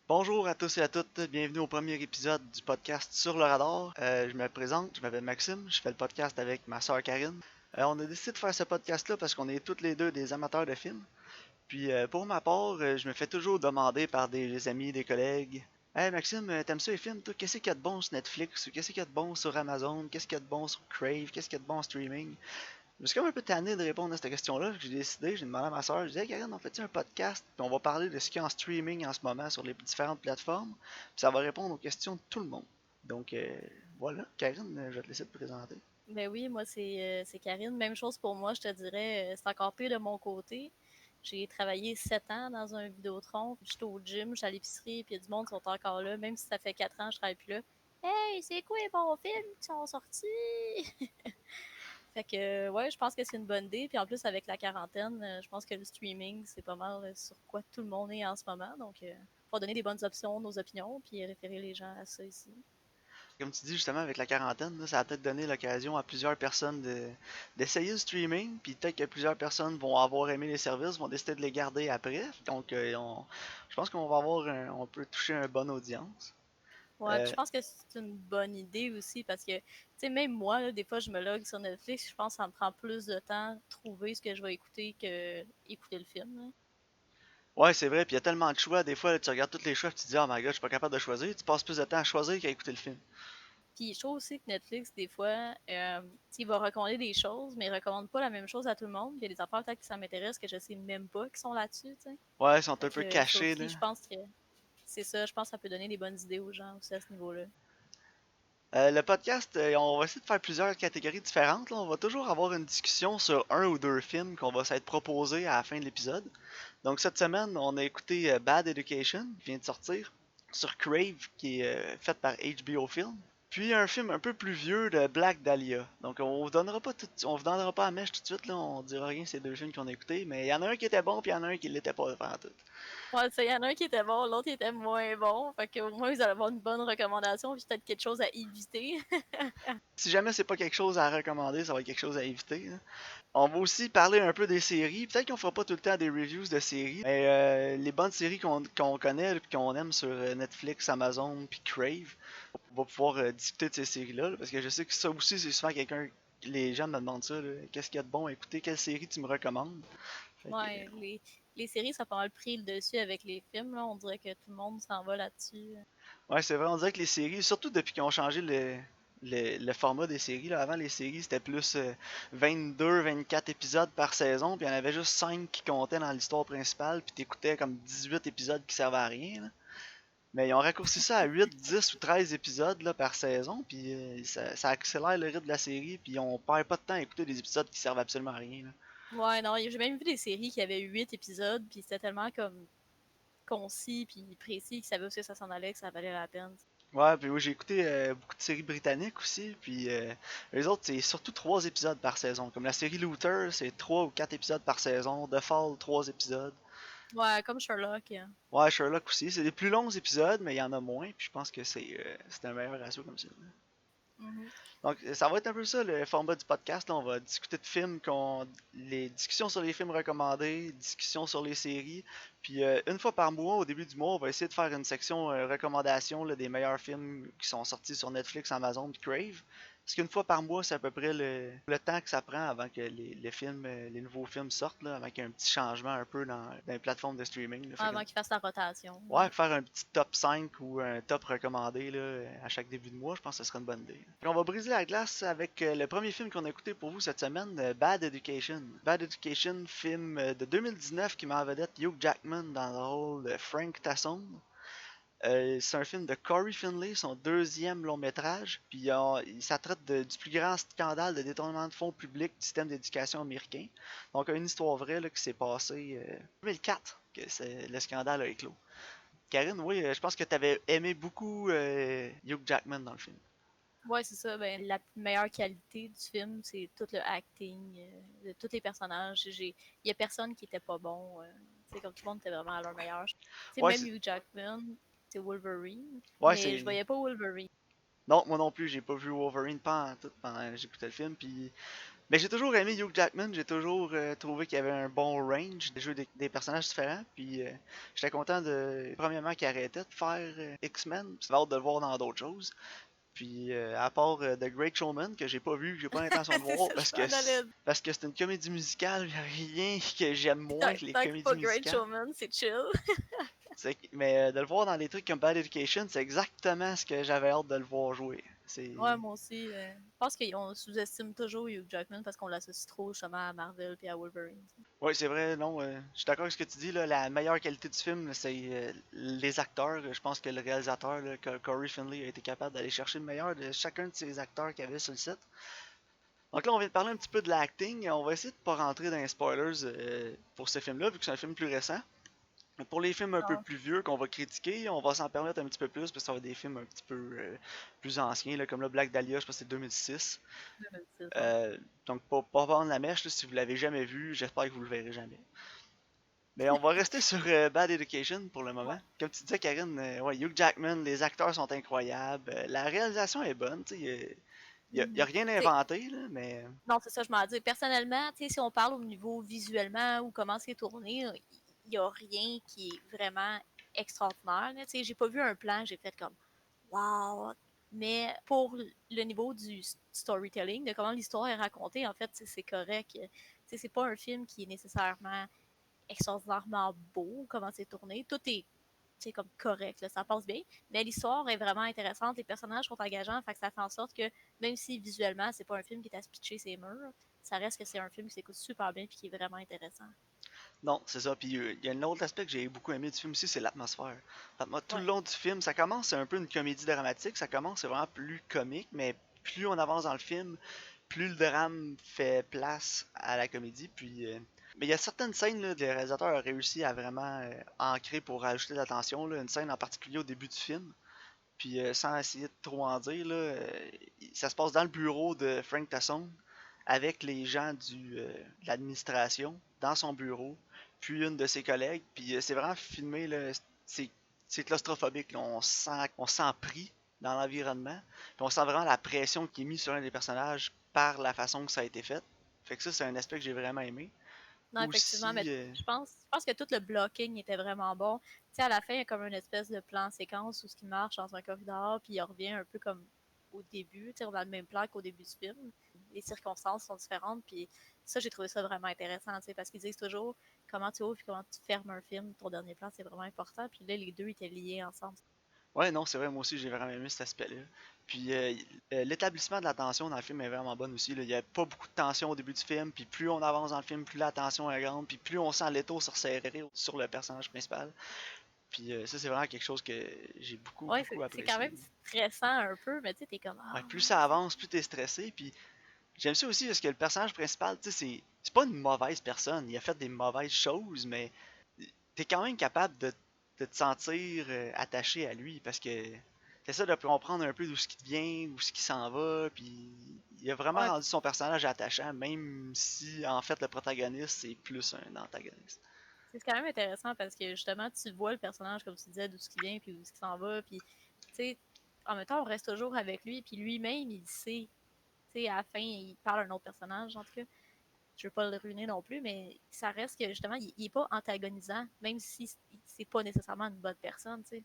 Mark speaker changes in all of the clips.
Speaker 1: Bonjour à tous et à toutes, bienvenue au premier épisode du podcast Sur le radar. Je me présente, je m'appelle Maxime, je fais le podcast avec ma soeur Karine. On a décidé de faire ce podcast-là parce qu'on est toutes les deux des amateurs de films. Puis pour ma part, je me fais toujours demander par des amis, des collègues. Hey Maxime, t'aimes ça les films, toi? Qu'est-ce qu'il y a de bon sur Netflix? Ou qu'est-ce qu'il y a de bon sur Amazon? Qu'est-ce qu'il y a de bon sur Crave? Qu'est-ce qu'il y a de bon en streaming? Je suis comme un peu tanné de répondre à cette question-là. J'ai décidé, j'ai demandé à ma soeur, je disais, hey, Karine, on fait un podcast, puis on va parler de ce qu'il y a en streaming en ce moment sur les différentes plateformes, puis ça va répondre aux questions de tout le monde. Donc voilà, Karine, je vais te laisser te présenter.
Speaker 2: Ben oui, moi c'est Karine. Même chose pour moi, je te dirais, c'est encore pire de mon côté. J'ai travaillé 7 ans dans un Vidéotron, puis j'étais au gym, j'étais à l'épicerie, puis il y a du monde qui sont encore là, même si ça fait 4 ans que je travaille plus là. Hey, c'est quoi les bons films qui sont sortis? Fait que ouais, je pense que c'est une bonne idée. Puis en plus, avec la quarantaine, je pense que le streaming, c'est pas mal sur quoi tout le monde est en ce moment. Donc, faut donner des bonnes options, nos opinions, puis référer les gens à ça ici.
Speaker 1: Comme tu dis justement avec la quarantaine, là, ça a peut-être donné l'occasion à plusieurs personnes d'essayer le streaming, puis peut-être que plusieurs personnes vont avoir aimé les services, vont décider de les garder après. Donc je pense qu'on va avoir on peut toucher une bonne audience.
Speaker 2: Ouais, puis
Speaker 1: Euh,
Speaker 2: je pense que c'est une bonne idée aussi parce que, tu sais, même moi, là, des fois, je me log sur Netflix, je pense que ça me prend plus de temps de trouver ce que je vais écouter que écouter le film, là.
Speaker 1: Ouais, c'est vrai, puis il y a tellement de choix. Des fois, là, tu regardes tous les choix, puis tu te dis, oh my god, je suis pas capable de choisir. Tu passes plus de temps à choisir qu'à écouter le film.
Speaker 2: Puis je trouve aussi que Netflix, des fois, il va recommander des choses, mais il recommande pas la même chose à tout le monde. Puis il y a des affaires peut-être que ça m'intéresse que je sais même pas qui sont là-dessus, tu sais.
Speaker 1: Ouais, ils sont
Speaker 2: Fait
Speaker 1: un peu
Speaker 2: que ça
Speaker 1: cachés, là.
Speaker 2: aussi, je pense que c'est ça, je pense que ça peut donner des bonnes idées aux gens aussi à ce niveau-là.
Speaker 1: Le podcast, on va essayer de faire plusieurs catégories différentes, là. On va toujours avoir une discussion sur un ou deux films qu'on va s'être proposés à la fin de l'épisode. Donc cette semaine, on a écouté Bad Education, qui vient de sortir, sur Crave, qui est fait par HBO Film. Puis un film un peu plus vieux de Black Dahlia. Donc on vous donnera pas la mèche tout de suite là, on dira rien ces deux films qu'on a écoutés, mais il y en a un qui était bon puis il y en a un qui l'était pas en tout.
Speaker 2: Ouais, ça, il y en a un qui était bon, l'autre était moins bon. Fait que au moins, vous allez avoir une bonne recommandation, puis peut-être quelque chose à éviter.
Speaker 1: Si jamais c'est pas quelque chose à recommander, ça va être quelque chose à éviter, là. On va aussi parler un peu des séries. Peut-être qu'on fera pas tout le temps des reviews de séries, mais les bonnes séries qu'on connaît et qu'on aime sur Netflix, Amazon puis Crave, on va pouvoir discuter de ces séries-là, là, parce que je sais que ça aussi c'est souvent quelqu'un, les gens me demandent ça, là, qu'est-ce qu'il y a de bon à écouter, quelle série tu me recommandes. Fait que,
Speaker 2: Ouais, les séries, ça a pas mal pris le dessus avec les films, là. On dirait que tout le monde s'en va là-dessus.
Speaker 1: ouais, c'est vrai, on dirait que les séries, surtout depuis qu'ils ont changé le format des séries, là, avant les séries c'était plus 22-24 épisodes par saison, puis il y en avait juste 5 qui comptaient dans l'histoire principale, puis t'écoutais comme 18 épisodes qui servaient à rien, là. Mais ils ont raccourci ça à 8, 10 ou 13 épisodes là, par saison, puis ça accélère le rythme de la série, puis on perd pas de temps à écouter des épisodes qui servent absolument à rien, là.
Speaker 2: Ouais, non, j'ai même vu des séries qui avaient 8 épisodes, puis c'était tellement comme concis puis précis qu'ils savaient où ça s'en allait, que ça valait la peine.
Speaker 1: Ouais, puis oui, j'ai écouté beaucoup de séries britanniques aussi, puis les autres, c'est surtout 3 épisodes par saison. Comme la série Luther, c'est 3 ou 4 épisodes par saison. The Fall, 3 épisodes.
Speaker 2: Ouais, comme Sherlock, hein.
Speaker 1: Ouais, Sherlock aussi. C'est des plus longs épisodes, mais il y en a moins, puis je pense que c'est un meilleur ratio comme ça.
Speaker 2: Mhm.
Speaker 1: Donc, ça va être un peu ça le format du podcast. Là. On va discuter de films, les discussions sur les films recommandés, discussions sur les séries. Puis, une fois par mois, au début du mois, on va essayer de faire une section recommandations là, des meilleurs films qui sont sortis sur Netflix, Amazon et Crave. Parce qu'une fois par mois, c'est à peu près le temps que ça prend avant que les films, les nouveaux films sortent, là, avec un petit changement un peu dans les plateformes de streaming. Là. Fait que
Speaker 2: Avant qu'ils fassent la rotation.
Speaker 1: ouais, faire un petit top 5 ou un top recommandé là, à chaque début de mois, je pense que ce serait une bonne idée. Puis on va briser la glace avec le premier film qu'on a écouté pour vous cette semaine, Bad Education. Bad Education, film de 2019 qui met en vedette Hugh Jackman dans le rôle de Frank Tasson. C'est un film de Corey Finlay, son deuxième long métrage. Puis ça traite du plus grand scandale de détournement de fonds publics du système d'éducation américain. Donc une histoire vraie là, qui s'est passée en 2004 que le scandale a éclos. Karine, oui, je pense que tu avais aimé beaucoup Hugh Jackman dans le film.
Speaker 2: Ouais, c'est ça. Ben, la meilleure qualité du film, c'est tout le acting de tous les personnages. Il y a personne qui était pas bon. C'est comme tout le monde était vraiment à leur meilleur. Tu sais,
Speaker 1: Ouais,
Speaker 2: même Hugh Jackman, c'est Wolverine,
Speaker 1: ouais,
Speaker 2: mais je voyais pas Wolverine.
Speaker 1: non, moi non plus, j'ai pas vu Wolverine pas en tout pendant que j'écoutais le film. Puis Mais j'ai toujours aimé Hugh Jackman, j'ai toujours trouvé qu'il y avait un bon range de jouer des personnages différents, puis j'étais content premièrement qu'il arrêtait de faire X-Men, puis j'ai hâte de le voir dans d'autres choses. Puis à part The Great Showman que j'ai pas vu, que j'ai pas l'intention de
Speaker 2: C'est
Speaker 1: voir
Speaker 2: ça, je m'en allais.
Speaker 1: parce que c'est une comédie musicale, y a rien que j'aime moins que les
Speaker 2: Tant que
Speaker 1: comédies
Speaker 2: pas Great
Speaker 1: musicales.
Speaker 2: Showman, c'est chill.
Speaker 1: Mais de le voir dans des trucs comme Bad Education, c'est exactement ce que j'avais hâte de le voir jouer.
Speaker 2: Ouais,
Speaker 1: C'est
Speaker 2: moi aussi. Je pense qu'on sous-estime toujours Hugh Jackman parce qu'on l'associe trop justement à Marvel et à Wolverine.
Speaker 1: Ouais, c'est vrai, non, je suis d'accord avec ce que tu dis, là, la meilleure qualité du film, là, c'est les acteurs. Je pense que le réalisateur, là, Corey Finley, a été capable d'aller chercher le meilleur de chacun de ces acteurs qu'il y avait sur le set. Donc là, on vient de parler un petit peu de l'acting. On va essayer de pas rentrer dans les spoilers pour ce film-là, vu que c'est un film plus récent. Pour les films un peu
Speaker 2: Ah,
Speaker 1: plus vieux qu'on va critiquer, on va s'en permettre un petit peu plus, parce que ça va être des films un petit peu plus anciens, là, comme le Black Dahlia, je pense que c'est 2006.
Speaker 2: 2006, ouais.
Speaker 1: Euh, donc, pas vendre la mèche, là, si vous l'avez jamais vu, j'espère que vous le verrez jamais. Mais on va rester sur Bad Education pour le
Speaker 2: Ouais.
Speaker 1: moment. Comme tu disais, Karine, ouais, Hugh Jackman, les acteurs sont incroyables. La réalisation est bonne, tu sais. Y a rien
Speaker 2: T'sais,
Speaker 1: inventé, là, mais
Speaker 2: non, c'est ça, je m'en dis. Personnellement, si on parle au niveau visuellement ou comment c'est tourné, il n'y a rien qui est vraiment extraordinaire. J'ai pas vu un plan, j'ai fait comme wow. Mais pour le niveau du storytelling, de comment l'histoire est racontée, en fait, c'est correct. C'est pas un film qui est nécessairement extraordinairement beau, comment c'est tourné. Tout est comme correct, là, ça passe bien. Mais l'histoire est vraiment intéressante, les personnages sont engageants, fait que ça fait en sorte que même si visuellement c'est pas un film qui est à se pitcher ses murs, ça reste que c'est un film qui s'écoute super bien et qui est vraiment intéressant.
Speaker 1: non, c'est ça. Puis il y a un autre aspect que j'ai beaucoup aimé du film aussi, c'est l'atmosphère. Tout le
Speaker 2: Ouais.
Speaker 1: long du film, ça commence, c'est un peu une comédie dramatique, ça commence, c'est vraiment plus comique, mais plus on avance dans le film, plus le drame fait place à la comédie. Puis, mais il y a certaines scènes là, que le réalisateur a réussi à vraiment ancrer pour rajouter de la tension. Là, une scène en particulier au début du film. Puis sans essayer de trop en dire, là, ça se passe dans le bureau de Frank Tasson avec les gens de l'administration dans son bureau, puis une de ses collègues. Puis c'est vraiment filmé, là, c'est, c'est claustrophobique. Là, on se sent pris dans l'environnement. Puis on sent vraiment la pression qui est mise sur un des personnages par la façon que ça a été fait. Fait que ça, c'est un aspect que j'ai vraiment aimé.
Speaker 2: Non, effectivement, mais
Speaker 1: Aussi,
Speaker 2: je pense que tout le blocking était vraiment bon. Tu sais, à la fin, il y a comme une espèce de plan séquence où ce qui marche dans un corridor, puis il revient un peu comme au début, tu sais, on a le même plan qu'au début du film. Les circonstances sont différentes, puis ça, j'ai trouvé ça vraiment intéressant, tu sais, parce qu'ils disent toujours comment tu ouvres et comment tu fermes un film, ton dernier plan, c'est vraiment important, puis là, les deux étaient liés ensemble.
Speaker 1: ouais, non, c'est vrai, moi aussi j'ai vraiment aimé cet aspect-là. Puis l'établissement de la tension dans le film est vraiment bon aussi, là. Il n'y a pas beaucoup de tension au début du film, puis plus on avance dans le film, plus la tension est grande, puis plus on sent l'étau se resserrer sur le personnage principal. Puis ça, c'est vraiment quelque chose que j'ai beaucoup,
Speaker 2: Ouais,
Speaker 1: beaucoup
Speaker 2: c'est quand
Speaker 1: apprécié.
Speaker 2: même stressant un peu, mais tu sais, t'es comme,
Speaker 1: Ouais,
Speaker 2: ah,
Speaker 1: plus ça avance, plus t'es stressé, puis j'aime ça aussi parce que le personnage principal, tu sais, c'est pas une mauvaise personne. Il a fait des mauvaises choses, mais t'es quand même capable de te sentir attaché à lui parce que t'essaies de comprendre un peu d'où ce qui vient, où ce qui s'en va, puis il a vraiment
Speaker 2: ouais,
Speaker 1: rendu son personnage attachant, même si en fait le protagoniste c'est plus un antagoniste.
Speaker 2: c'est quand même intéressant parce que justement, tu vois le personnage, comme tu disais, d'où ce qui vient, puis où ce qui s'en va, puis tu sais, en même temps, on reste toujours avec lui, puis lui-même, il sait, tu sais, à la fin, il parle à un autre personnage, en tout cas. Je veux pas le ruiner non plus, mais ça reste que justement, il est pas antagonisant, même si c'est pas nécessairement une bonne personne, tu sais.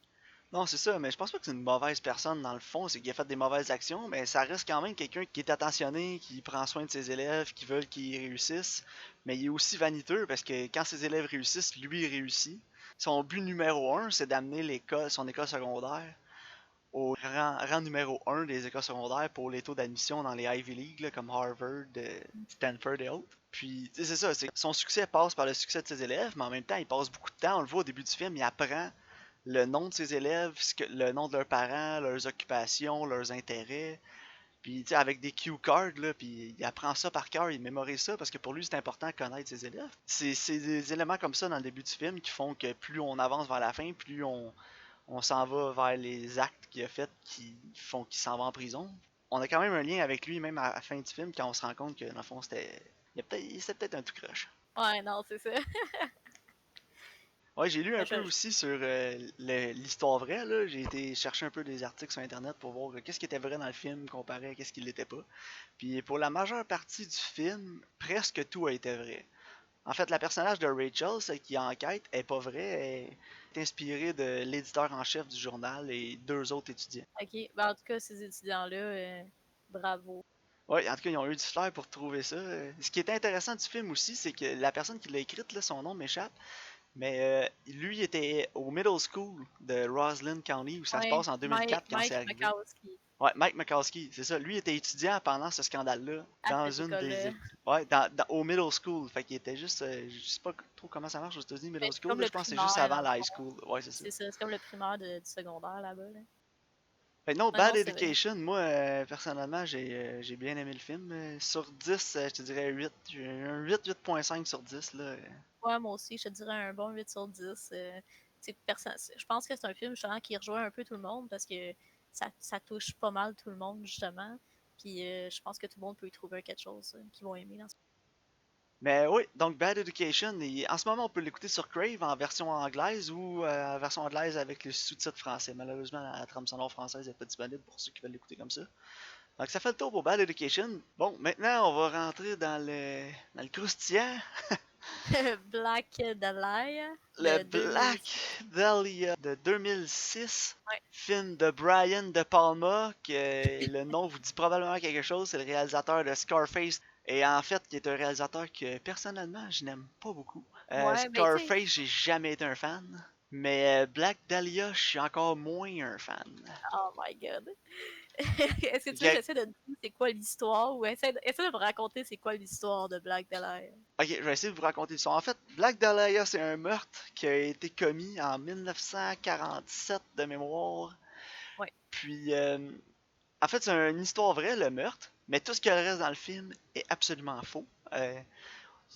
Speaker 1: Non, c'est ça, mais je pense pas que c'est une mauvaise personne dans le fond, c'est qu'il a fait des mauvaises actions, mais ça reste quand même quelqu'un qui est attentionné, qui prend soin de ses élèves, qui veulent qu'ils réussissent, mais il est aussi vaniteux parce que quand ses élèves réussissent, lui il réussit. Son but numéro un, c'est d'amener son école secondaire au rang numéro un des écoles secondaires pour les taux d'admission dans les Ivy League, là, comme Harvard, Stanford et autres. Puis, c'est ça, son succès passe par le succès de ses élèves, mais en même temps, il passe beaucoup de temps, on le voit au début du film, il apprend le nom de ses élèves, le nom de leurs parents, leurs occupations, leurs intérêts. Puis, tu sais, avec des cue cards, là, puis il apprend ça par cœur, il mémorise ça parce que pour lui, c'est important de connaître ses élèves. C'est des éléments comme ça dans le début du film qui font que plus on avance vers la fin, plus on s'en va vers les actes qu'il a fait qui font qu'il s'en va en prison. On a quand même un lien avec lui, même à la fin du film, quand on se rend compte que, dans le fond, c'était peut-être un tout croche.
Speaker 2: Ouais, non, c'est ça.
Speaker 1: Ouais, j'ai lu un
Speaker 2: Mais
Speaker 1: peu aussi sur l'histoire vraie, là. J'ai été chercher un peu des articles sur Internet pour voir qu'est-ce qui était vrai dans le film comparé à qu'est-ce qui l'était pas. Puis pour la majeure partie du film, presque tout a été vrai. En fait, la personnage de Rachel, celle qui enquête, est pas vraie. Elle est inspirée de l'éditeur en chef du journal et deux autres étudiants.
Speaker 2: OK. Ben, en tout cas, ces étudiants-là, bravo.
Speaker 1: Ouais, en tout cas, ils ont eu du flair pour trouver ça. Ce qui est intéressant du film aussi, c'est que la personne qui l'a écrite, là, son nom m'échappe, mais lui était au middle school de Roslyn County où ça se
Speaker 2: Ouais,
Speaker 1: passe en
Speaker 2: Mike,
Speaker 1: 2004 quand c'est
Speaker 2: Mike
Speaker 1: arrivé.
Speaker 2: Makowski
Speaker 1: Ouais, Mike Makowski, c'est ça. Lui était étudiant pendant ce scandale-là
Speaker 2: à
Speaker 1: dans
Speaker 2: cette
Speaker 1: une des
Speaker 2: école-là.
Speaker 1: ouais, au middle school. Fait qu'il était juste, je sais pas trop comment ça marche aux États-Unis,
Speaker 2: Ben,
Speaker 1: middle
Speaker 2: c'est
Speaker 1: school.
Speaker 2: comme
Speaker 1: Là,
Speaker 2: le
Speaker 1: je pense que c'est juste
Speaker 2: primaire,
Speaker 1: avant
Speaker 2: dans le
Speaker 1: la high
Speaker 2: fond.
Speaker 1: school. Ouais, c'est ça.
Speaker 2: C'est ça, c'est comme le primaire du secondaire là-bas. Là.
Speaker 1: Fait que non,
Speaker 2: Ouais,
Speaker 1: Bad
Speaker 2: non, c'est vrai.
Speaker 1: Education, moi, personnellement, j'ai bien aimé le film. Sur 10, je te dirais 8. J'ai un 8,5 sur 10, là.
Speaker 2: Ouais, moi aussi, je te dirais un bon 8 sur 10. Je pense que c'est un film justement qui rejoint un peu tout le monde parce que ça touche pas mal tout le monde, justement. Puis je pense que tout le monde peut y trouver quelque chose qu'ils vont aimer dans ce
Speaker 1: Mais oui, donc Bad Education, en ce moment, on peut l'écouter sur Crave en version anglaise ou en version anglaise avec le sous-titre français. Malheureusement, la trame sonore française n'est pas disponible pour ceux qui veulent l'écouter comme ça. Donc ça fait le tour pour Bad Education. Bon, maintenant, on va rentrer dans le croustillant.
Speaker 2: Black Dahlia
Speaker 1: Le
Speaker 2: de 2000.
Speaker 1: Black Dahlia de 2006,
Speaker 2: Ouais.
Speaker 1: film de Brian De Palma, que le nom vous dit probablement quelque chose, c'est le réalisateur de Scarface, et en fait, qui est un réalisateur que personnellement, je n'aime pas beaucoup.
Speaker 2: Ouais, ben tu sais,
Speaker 1: Scarface, j'ai jamais été un fan, mais Black Dahlia, je suis encore moins un fan.
Speaker 2: oh my god. Est-ce que tu veux que
Speaker 1: Ok,
Speaker 2: j'essaie de te dire c'est quoi l'histoire ou essaie de me raconter c'est quoi l'histoire de Black Dahlia?
Speaker 1: ok, je vais essayer de vous raconter l'histoire. En fait, Black Dahlia, c'est un meurtre qui a été commis en 1947 de mémoire.
Speaker 2: Ouais.
Speaker 1: Puis, en fait, c'est une histoire vraie, le meurtre, mais tout ce qui reste dans le film est absolument faux.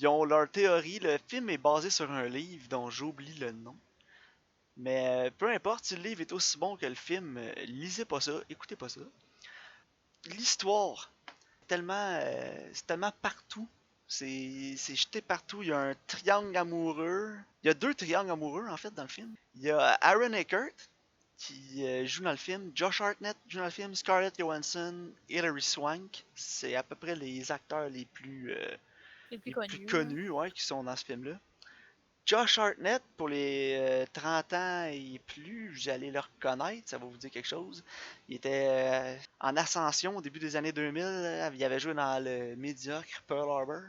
Speaker 1: Ils ont leur théorie. Le film est basé sur un livre dont j'oublie le nom. Mais peu importe, si le livre est aussi bon que le film, lisez pas ça, écoutez pas ça. L'histoire, c'est tellement partout. C'est jeté partout. Il y a un triangle amoureux. Il y a deux triangles amoureux, en fait, dans le film. Il y a Aaron Eckhart, qui joue dans le film, Josh Hartnett joue dans le film, Scarlett Johansson, Hilary Swank. C'est à peu près les acteurs
Speaker 2: Les plus
Speaker 1: les plus
Speaker 2: connus, là.
Speaker 1: connus ouais, qui sont dans ce film-là. Josh Hartnett, pour les 30 ans et plus, vous allez le reconnaître, ça va vous dire quelque chose. Il était en ascension au début des années 2000. Il avait joué dans le médiocre Pearl Harbor.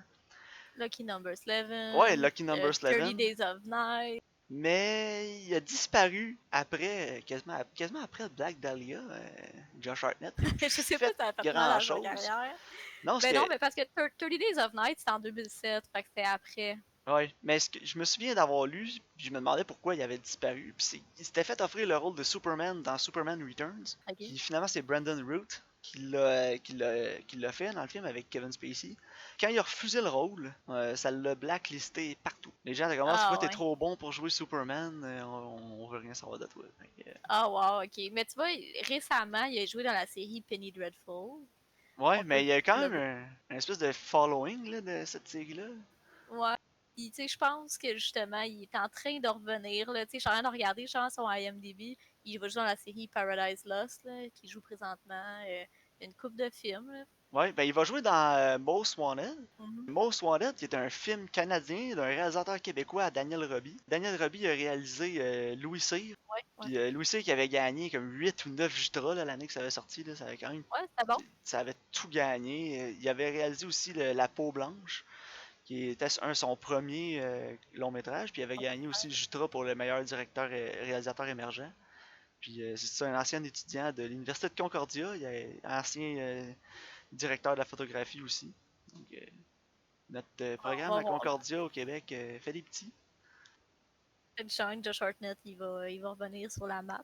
Speaker 2: Lucky Number
Speaker 1: Ouais,
Speaker 2: 11,
Speaker 1: Lucky Number
Speaker 2: 30
Speaker 1: 11.
Speaker 2: Days of Night.
Speaker 1: Mais il a disparu après, quasiment après Black Dahlia. Josh Hartnett n'a
Speaker 2: Je
Speaker 1: plus
Speaker 2: sais pas
Speaker 1: fait
Speaker 2: si ça a fait mal
Speaker 1: grand
Speaker 2: à sa
Speaker 1: chose.
Speaker 2: carrière.
Speaker 1: Non,
Speaker 2: Ben non,
Speaker 1: c'était.
Speaker 2: mais parce que 30 Days of Night, c'était en 2007, fait que c'était après.
Speaker 1: Ouais, mais je me souviens d'avoir lu, puis je me demandais pourquoi il avait disparu. Puis il s'était fait offrir le rôle de Superman dans Superman Returns.
Speaker 2: Ok.
Speaker 1: Qui finalement c'est Brandon Root qui l'a fait dans le film avec Kevin Spacey. Quand il a refusé le rôle, ça l'a blacklisté partout. Les gens étaient comme ah, tu vois,
Speaker 2: Ah
Speaker 1: t'es
Speaker 2: ouais.
Speaker 1: trop bon pour jouer Superman, on veut rien savoir de toi.
Speaker 2: Ah wow, ok. Mais tu vois, récemment, il a joué dans la série Penny Dreadful.
Speaker 1: Ouais,
Speaker 2: On
Speaker 1: mais
Speaker 2: peut
Speaker 1: il y a quand
Speaker 2: le
Speaker 1: même un espèce de following là, de cette série-là.
Speaker 2: Ouais. Puis, tu sais, je pense que justement, il est en train de revenir. Là. Tu sais, je suis en train de regarder, genre, son IMDb. Il va jouer dans la série Paradise Lost, là, qui joue présentement une coupe de films. Là.
Speaker 1: Ouais, ben il va jouer dans Most Wanted.
Speaker 2: Mhm.
Speaker 1: Most Wanted, qui est un film canadien d'un réalisateur québécois, Daniel Roby. Daniel Roby a réalisé Louis Cyr.
Speaker 2: Ouais, ouais.
Speaker 1: Puis Louis Cyr qui avait gagné comme 8 ou 9 Jutra l'année que ça avait sorti. Là, ça avait quand même.
Speaker 2: Ouais, c'était bon.
Speaker 1: Ça avait tout gagné. Il avait réalisé aussi La Peau Blanche, qui était son premier long métrage. Puis il avait gagné aussi le Jutra pour le meilleur directeur et réalisateur émergent. Puis c'est un ancien étudiant de l'Université de Concordia. Il est ancien directeur de la photographie aussi. Donc, notre
Speaker 2: On
Speaker 1: programme
Speaker 2: va
Speaker 1: à
Speaker 2: voir.
Speaker 1: Concordia au Québec fait des petits.
Speaker 2: Une chaîne, Josh Hartnett, il va revenir sur la map.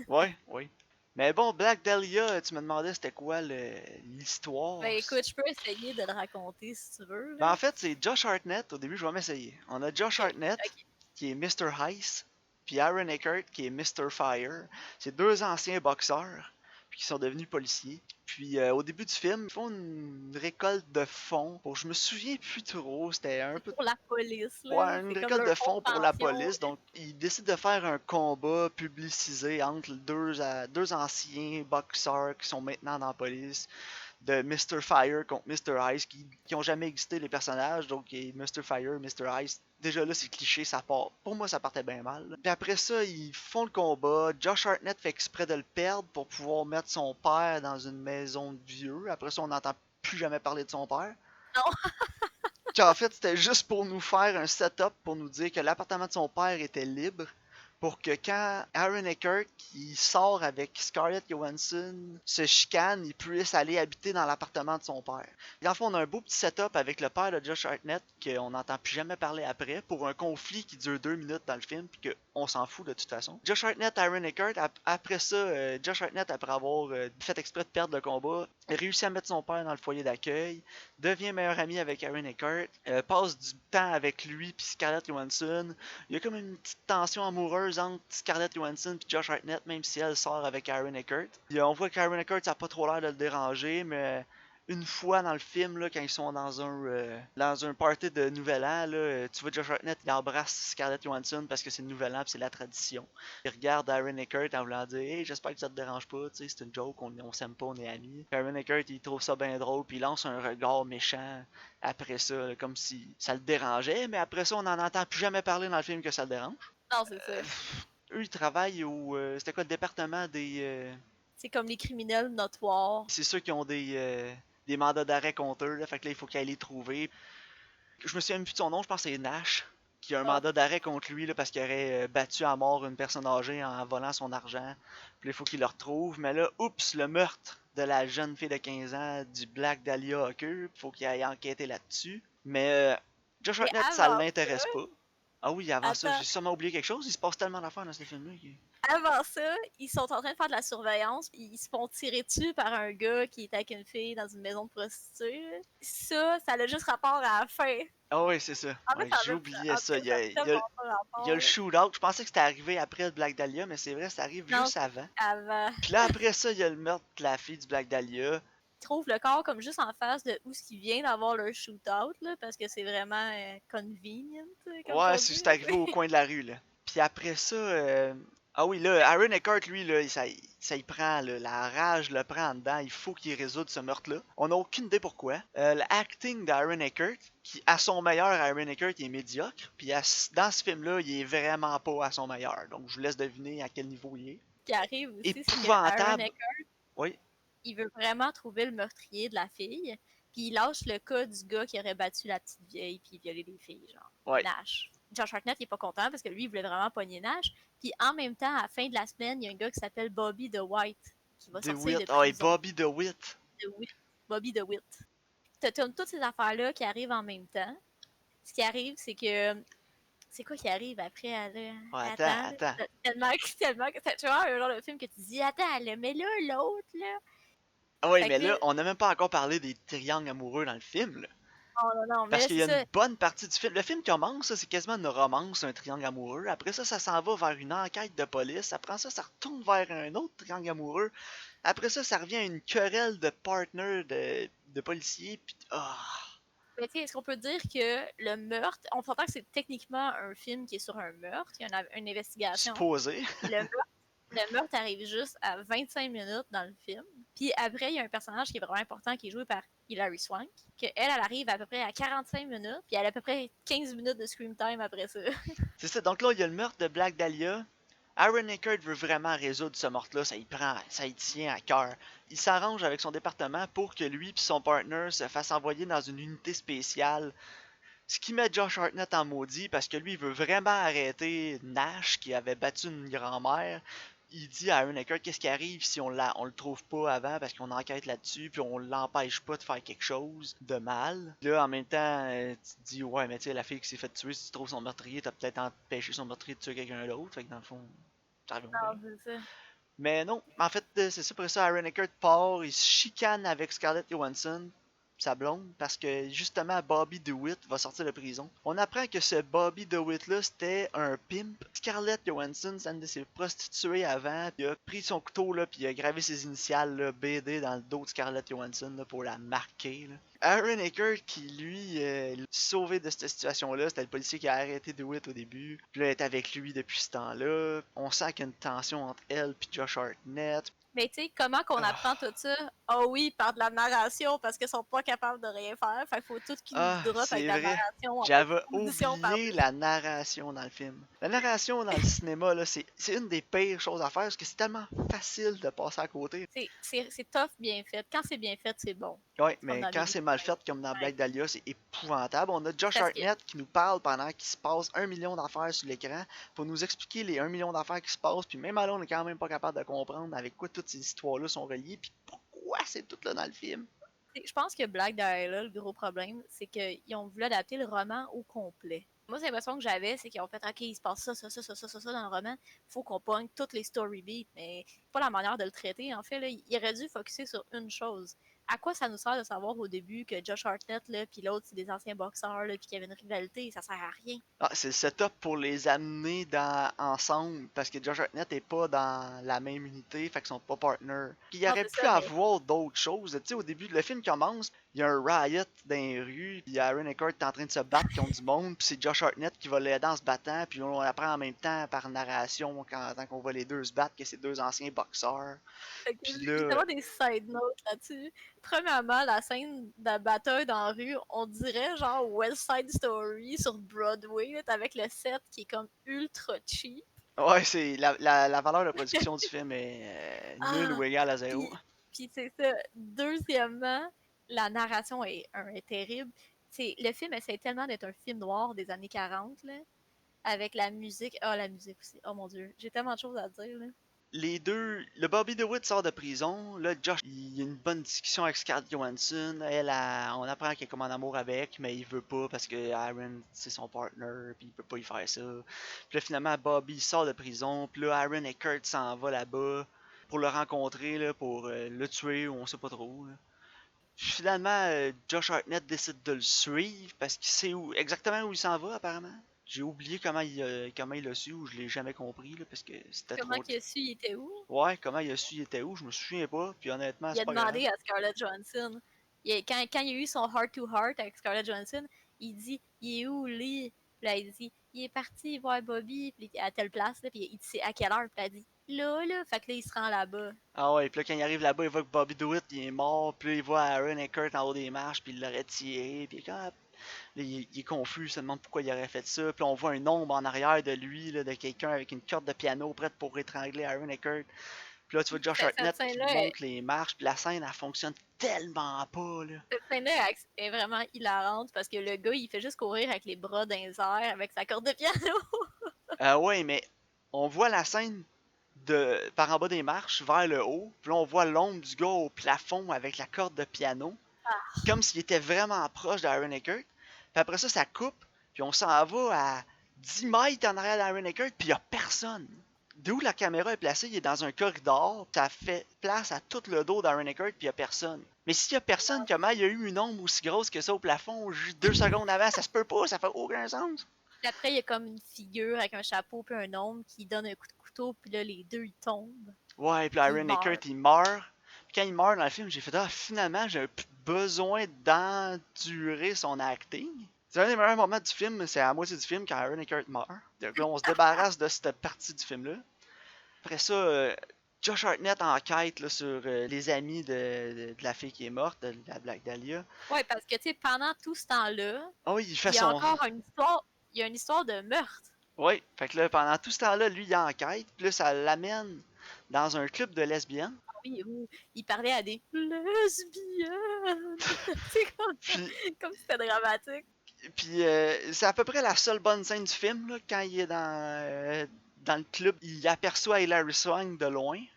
Speaker 1: Ouais, oui. Mais bon, Black Dahlia, tu me demandais c'était quoi l'histoire.
Speaker 2: Ben écoute, je peux essayer de le raconter si tu veux.
Speaker 1: Ben,
Speaker 2: Là.
Speaker 1: en fait, c'est Josh Hartnett. Au début, je vais m'essayer. On a Josh
Speaker 2: Ok,
Speaker 1: Hartnett,
Speaker 2: ok.
Speaker 1: qui est Mr. Heiss, puis Aaron Eckhart, qui est Mr. Fire. C'est deux anciens boxeurs. Puis puis qui sont devenus policiers. Puis au début du film, ils font une récolte de fonds. Bon, je me souviens plus trop, c'était un
Speaker 2: C'est
Speaker 1: peu...
Speaker 2: pour la police, là.
Speaker 1: Ouais, une
Speaker 2: C'est comme
Speaker 1: récolte
Speaker 2: leur
Speaker 1: de
Speaker 2: fonds
Speaker 1: fonds
Speaker 2: de
Speaker 1: pour la
Speaker 2: pension.
Speaker 1: police. Donc, ils décident de faire un combat publicisé entre deux anciens boxeurs qui sont maintenant dans la police, de Mr. Fire contre Mr. Ice, qui ont jamais existé les personnages. Donc, il y a Mr. Fire, Mr. Ice. Déjà là, c'est cliché, ça part. Pour moi, ça partait bien mal. Puis après ça, ils font le combat. Josh Hartnett fait exprès de le perdre pour pouvoir mettre son père dans une maison de vieux. Après ça, on n'entend plus jamais parler de son père.
Speaker 2: Non,
Speaker 1: Qu'en fait, c'était juste pour nous faire un setup pour nous dire que l'appartement de son père était libre. Pour que quand Aaron Eckhart qui sort avec Scarlett Johansson se chicane, il puisse aller habiter dans l'appartement de son père. Et en fait, on a un beau petit setup avec le père de Josh Hartnett qu'on n'entend plus jamais parler après pour un conflit qui dure 2 minutes dans le film puis qu'on s'en fout de toute façon. Josh Hartnett, Aaron Eckhart, après ça, Josh Hartnett, après avoir fait exprès de perdre le combat, réussit à mettre son père dans le foyer d'accueil, devient meilleur ami avec Aaron Eckhart, passe du temps avec lui puis Scarlett Johansson. Il y a comme une petite tension amoureuse entre Scarlett Johansson et Josh Hartnett, même si elle sort avec Aaron Eckhart. Et on voit qu'Aaron Eckhart, ça n'a pas trop l'air de le déranger, mais une fois dans le film, là, quand ils sont dans un party de Nouvel An, là, tu vois Josh Hartnett, il embrasse Scarlett Johansson parce que c'est le Nouvel An et c'est la tradition. Il regarde Aaron Eckhart en voulant dire Hey, j'espère que ça te dérange pas, c'est une joke, on s'aime pas, on est amis. Puis Aaron Eckhart, il trouve ça bien drôle, puis il lance un regard méchant après ça, là, comme si ça le dérangeait, mais après ça, on n'en entend plus jamais parler dans le film que ça le dérange.
Speaker 2: non, c'est ça.
Speaker 1: Eux, ils travaillent au. C'était quoi le département des.
Speaker 2: C'est comme les criminels notoires.
Speaker 1: C'est ceux qui ont des mandats d'arrêt contre eux, là, fait que là, il faut qu'ils aillent les trouver. Je me souviens plus de son nom, je pense que c'est Nash, qui a un
Speaker 2: Ah,
Speaker 1: mandat d'arrêt contre lui là, parce qu'il aurait battu à mort une personne âgée en volant son argent. Puis là, il faut qu'il le retrouve. Mais là, oups, le meurtre de la jeune fille de 15 ans du Black Dahlia Hawker, il faut qu'il aille enquêter là-dessus. Mais Josh
Speaker 2: mais
Speaker 1: Hartnett, ça
Speaker 2: avant
Speaker 1: l'intéresse pas. Ah oui, avant ça,
Speaker 2: attends,
Speaker 1: j'ai sûrement oublié quelque chose. Il se passe tellement d'affaires dans ce film-là.
Speaker 2: avant ça, ils sont en train de faire de la surveillance, puis ils se font tirer dessus par un gars qui est avec une fille dans une maison de prostituées. Ça a juste rapport à la fin.
Speaker 1: Ah oui, c'est ça.
Speaker 2: En fait,
Speaker 1: Ouais,
Speaker 2: ça
Speaker 1: j'ai
Speaker 2: veut
Speaker 1: oublié
Speaker 2: en tout
Speaker 1: ça.
Speaker 2: cas, ça a tellement pas
Speaker 1: Il y a le
Speaker 2: rapport.
Speaker 1: shootout. Je pensais que c'était arrivé après le Black Dahlia, mais c'est vrai, ça arrive
Speaker 2: Non,
Speaker 1: juste avant.
Speaker 2: avant.
Speaker 1: Puis là, après ça, il y a le meurtre de la fille du Black Dahlia.
Speaker 2: Ils trouvent le corps comme juste en face de où ce qui vient d'avoir leur shootout, là, parce que c'est vraiment convenient, comme
Speaker 1: Ouais,
Speaker 2: on
Speaker 1: c'est
Speaker 2: dit.
Speaker 1: juste arrivé au coin de la rue, là. Puis après ça, ah oui, là, Aaron Eckhart, lui, là, ça y prend, là, la rage le prend en dedans. Il faut qu'il résoudre ce meurtre-là. On n'a aucune idée pourquoi. L'acting d'Aaron Eckhart, qui, à son meilleur, Aaron Eckhart, il est médiocre. Puis dans ce film-là, il est vraiment pas à son meilleur. Donc, je vous laisse deviner à quel niveau il est.
Speaker 2: Ce qui arrive aussi, c'est que Aaron
Speaker 1: Épouvantable.
Speaker 2: Eckhart,
Speaker 1: Oui,
Speaker 2: il veut vraiment trouver le meurtrier de la fille, puis il lâche le cas du gars qui aurait battu la petite vieille puis violé des filles, genre
Speaker 1: oui.
Speaker 2: Nash. Josh Hartnett, il est pas content parce que lui, il voulait vraiment pogner Nash. Puis en même temps, à la fin de la semaine, il y a un gars qui s'appelle Bobby DeWitt qui va sortir de
Speaker 1: DeWitt. Ah, et
Speaker 2: prison.
Speaker 1: Bobby DeWitt.
Speaker 2: DeWitt. Bobby DeWitt. T'as toutes ces affaires-là qui arrivent en même temps. Ce qui arrive, c'est que c'est quoi qui arrive après?
Speaker 1: Ouais,
Speaker 2: Attends,
Speaker 1: attends.
Speaker 2: tellement que tu vois un genre de film que tu dis, attends, mais là, l'autre, là.
Speaker 1: Ah oui,
Speaker 2: Fait
Speaker 1: mais
Speaker 2: que là,
Speaker 1: là, on n'a même pas encore parlé des triangles amoureux dans le film, là.
Speaker 2: non, non, non, mais
Speaker 1: Parce
Speaker 2: là,
Speaker 1: qu'il
Speaker 2: c'est
Speaker 1: y a une
Speaker 2: ça.
Speaker 1: bonne partie du film. Le film commence, c'est quasiment une romance, un triangle amoureux. Après ça, ça s'en va vers une enquête de police. Après ça, ça retourne vers un autre triangle amoureux. Après ça revient à une querelle de partner de policiers. Puis,
Speaker 2: Mais tu sais, est-ce qu'on peut dire que le meurtre, on s'entend que c'est techniquement un film qui est sur un meurtre, il y a une investigation.
Speaker 1: supposé.
Speaker 2: Le meurtre arrive juste à 25 minutes dans le film. Puis après, il y a un personnage qui est vraiment important qui est joué par Hilary Swank, que elle arrive à peu près à 45 minutes, puis elle a à peu près 15 minutes de screen time après ça.
Speaker 1: C'est ça. Donc là, il y a le meurtre de Black Dahlia. Aaron Eckhart veut vraiment résoudre ce meurtre-là. Ça y tient à cœur. Il s'arrange avec son département pour que lui et son partner se fassent envoyer dans une unité spéciale. Ce qui met Josh Hartnett en maudit parce que lui, il veut vraiment arrêter Nash qui avait battu une grand-mère. Il dit à Aaron Eckhart qu'est-ce qui arrive si on le trouve pas avant parce qu'on enquête là-dessus puis on l'empêche pas de faire quelque chose de mal. Là, en même temps, tu te dis ouais, mais tu sais, la fille qui s'est fait tuer, si tu trouves son meurtrier, t'as peut-être empêché son meurtrier de tuer quelqu'un d'autre. Fait que dans le fond, ça revient au même.
Speaker 2: Non, c'est ça.
Speaker 1: Mais non, en fait, c'est ça. Pour ça, Aaron Eckhart part, il se chicane avec Scarlett Johansson. sa blonde, parce que justement Bobby DeWitt va sortir de prison. On apprend que ce Bobby DeWitt-là, c'était un pimp. Scarlett Johansson, c'est une de ses prostituées avant, puis il a pris son couteau, là, puis il a gravé ses initiales, là, BD, dans le dos de Scarlett Johansson, là, pour la marquer. Là. Aaron Eckhart, qui lui, l'a sauvé de cette situation-là, c'était le policier qui a arrêté DeWitt au début, puis là, elle est avec lui depuis ce temps-là. On sent qu'il y a une tension entre elle et Josh Hartnett.
Speaker 2: Mais tu sais, comment qu'on apprend tout ça? Ah oui, par de la narration, parce qu'ils sont pas capables de rien faire. Fait qu'il faut tout qu'ils nous drop avec
Speaker 1: C'est
Speaker 2: de la
Speaker 1: vrai.
Speaker 2: narration en
Speaker 1: J'avais
Speaker 2: position par
Speaker 1: oublié la narration dans le film. La narration dans le cinéma, là, c'est une des pires choses à faire parce que c'est tellement facile de passer à côté.
Speaker 2: C'est tough bien fait. Quand c'est bien fait, c'est bon.
Speaker 1: Ouais,
Speaker 2: C'est comme
Speaker 1: mais
Speaker 2: dans
Speaker 1: quand
Speaker 2: les
Speaker 1: c'est mal fait, comme dans Black Dahlia, c'est épouvantable. On a Josh
Speaker 2: parce que
Speaker 1: Hartnett qui nous parle pendant qu'il se passe 1 million d'affaires sur l'écran pour nous expliquer les 1 million d'affaires qui se passent. Puis même là, on est quand même pas capable de comprendre avec quoi toutes ces histoires-là sont reliées. Puis pourquoi c'est tout là dans le film.
Speaker 2: je pense que Black Dahlia, le gros problème, c'est qu'ils ont voulu adapter le roman au complet. Moi, c'est l'impression que j'avais, c'est qu'ils ont fait OK, il se passe ça dans le roman, il faut qu'on pogne toutes les story beats, mais c'est pas la manière de le traiter. En fait, là, il aurait dû focusser sur une chose. À quoi ça nous sert de savoir au début que Josh Hartnett, là, puis l'autre, c'est des anciens boxeurs, là, puis qu'il y avait une rivalité, ça sert à rien.
Speaker 1: Ah, c'est le setup pour les amener ensemble parce que Josh Hartnett est pas dans la même unité, fait qu'ils sont pas partners. Il
Speaker 2: Non,
Speaker 1: aurait
Speaker 2: c'est
Speaker 1: pu
Speaker 2: ça, mais
Speaker 1: avoir d'autres choses. Tu sais, au début, le film commence, il y a un riot dans les rues, puis Aaron Eckhart est en train de se battre contre du monde, puis c'est Josh Hartnett qui va l'aider en se battant, puis on apprend en même temps par narration quand on voit les deux se battre que c'est deux anciens boxeurs.
Speaker 2: fait que
Speaker 1: Puis
Speaker 2: j'ai
Speaker 1: là,
Speaker 2: tellement des side notes là-dessus. Premièrement, la scène de la bataille dans la rue, on dirait genre West Side Story sur Broadway, là, avec le set qui est comme ultra cheap.
Speaker 1: ouais, c'est la valeur de production du film est nulle
Speaker 2: Ah!
Speaker 1: ou égale à zéro.
Speaker 2: Puis c'est ça. Deuxièmement, la narration est terrible. Le film essaie tellement d'être un film noir des années 40, là, avec la musique. Ah, la musique aussi. Oh mon Dieu, j'ai tellement de choses à dire, là.
Speaker 1: Les deux, le Bobby DeWitt sort de prison. Là, Josh, il y a une bonne discussion avec Scarlett Johansson. On apprend qu'elle est comme en amour avec, mais il veut pas parce que Aaron, c'est son partner, puis il peut pas y faire ça. Puis là, finalement, Bobby sort de prison. Puis là, Aaron et Kurt s'en va là-bas pour le rencontrer, là, pour le tuer, ou on sait pas trop. Là. Finalement, Josh Hartnett décide de le suivre parce qu'il sait exactement où il s'en va, apparemment. J'ai oublié comment il a su, ou je l'ai jamais compris, là, parce que c'était
Speaker 2: Comment
Speaker 1: trop.
Speaker 2: qu'il a su, il était où?
Speaker 1: Ouais, comment il a su il était où, je me souviens pas, puis honnêtement,
Speaker 2: Il
Speaker 1: c'est
Speaker 2: a
Speaker 1: pas grave.
Speaker 2: demandé à Scarlett Johansson. Quand il a eu son heart-to-heart avec Scarlett Johansson, il dit il est où, Lee? Puis là, il dit il est parti voir Bobby puis à telle place, là, puis il dit c'est à quelle heure? Puis elle dit là. Fait que là, il se rend là-bas.
Speaker 1: Ah ouais, puis là, quand il arrive là-bas, il voit que Bobby DeWitt, il est mort, puis là, il voit Aaron et Kurt en haut des marches, puis il l'aurait tiré, puis quand là, il est confus, il se demande pourquoi il aurait fait ça, puis là, on voit un ombre en arrière de lui, là, de quelqu'un avec une corde de piano prête pour étrangler Aaron et Kurt. Puis là, tu vois Josh
Speaker 2: Cette
Speaker 1: Hartnett qui
Speaker 2: scène-là,
Speaker 1: monte les marches, puis la scène, elle fonctionne tellement pas, là.
Speaker 2: cette scène-là est vraiment hilarante parce que le gars, il fait juste courir avec les bras dans les airs avec sa corde de piano.
Speaker 1: Ouais, mais on voit la scène par en bas des marches vers le haut. Puis là, on voit l'ombre du gars au plafond avec la corde de piano. Comme s'il était vraiment proche d'Aaron Eckhart. Puis après ça, ça coupe. Puis on s'en va à 10 mètres en arrière d'Aaron Eckhart. Puis il n'y a personne. D'où la caméra est placée, il est dans un corridor. Ça fait place à tout le dos d'Aaron Eckhart. Puis il n'y a personne. Mais s'il n'y a personne, comment il y a eu une ombre aussi grosse que ça au plafond juste 2 secondes avant? Ça se peut pas, ça fait aucun sens.
Speaker 2: Puis après, il y a comme une figure avec un chapeau puis un ombre qui donne un coup de couteau, puis là, les deux, ils tombent.
Speaker 1: Ouais, puis
Speaker 2: Puis ils
Speaker 1: Aaron
Speaker 2: meurent.
Speaker 1: Eckhart, il meurt. Puis quand il meurt dans le film, j'ai fait ah, finalement, j'ai besoin d'endurer son acting. C'est un des meilleurs moments du film, c'est à la moitié du film quand Aaron Eckhart meurt. Donc là, on se débarrasse de cette partie du film-là. Après ça, Josh Hartnett enquête là, sur les amis de la fille qui est morte, de la Black Dahlia.
Speaker 2: Ouais, parce que, tu sais, pendant tout ce temps-là,
Speaker 1: Ah oui, il fait
Speaker 2: il y a
Speaker 1: son.
Speaker 2: encore une histoire, il y a une histoire de meurtre.
Speaker 1: Oui, fait que là, pendant tout ce temps-là, lui, il enquête. Puis là, ça l'amène dans un club de lesbiennes.
Speaker 2: Oui, où il parlait à des lesbiennes. C'est
Speaker 1: Puis
Speaker 2: comme si c'était dramatique.
Speaker 1: Puis c'est à peu près la seule bonne scène du film, là, quand il est dans le club. Il aperçoit Hilary Swank de loin. Puis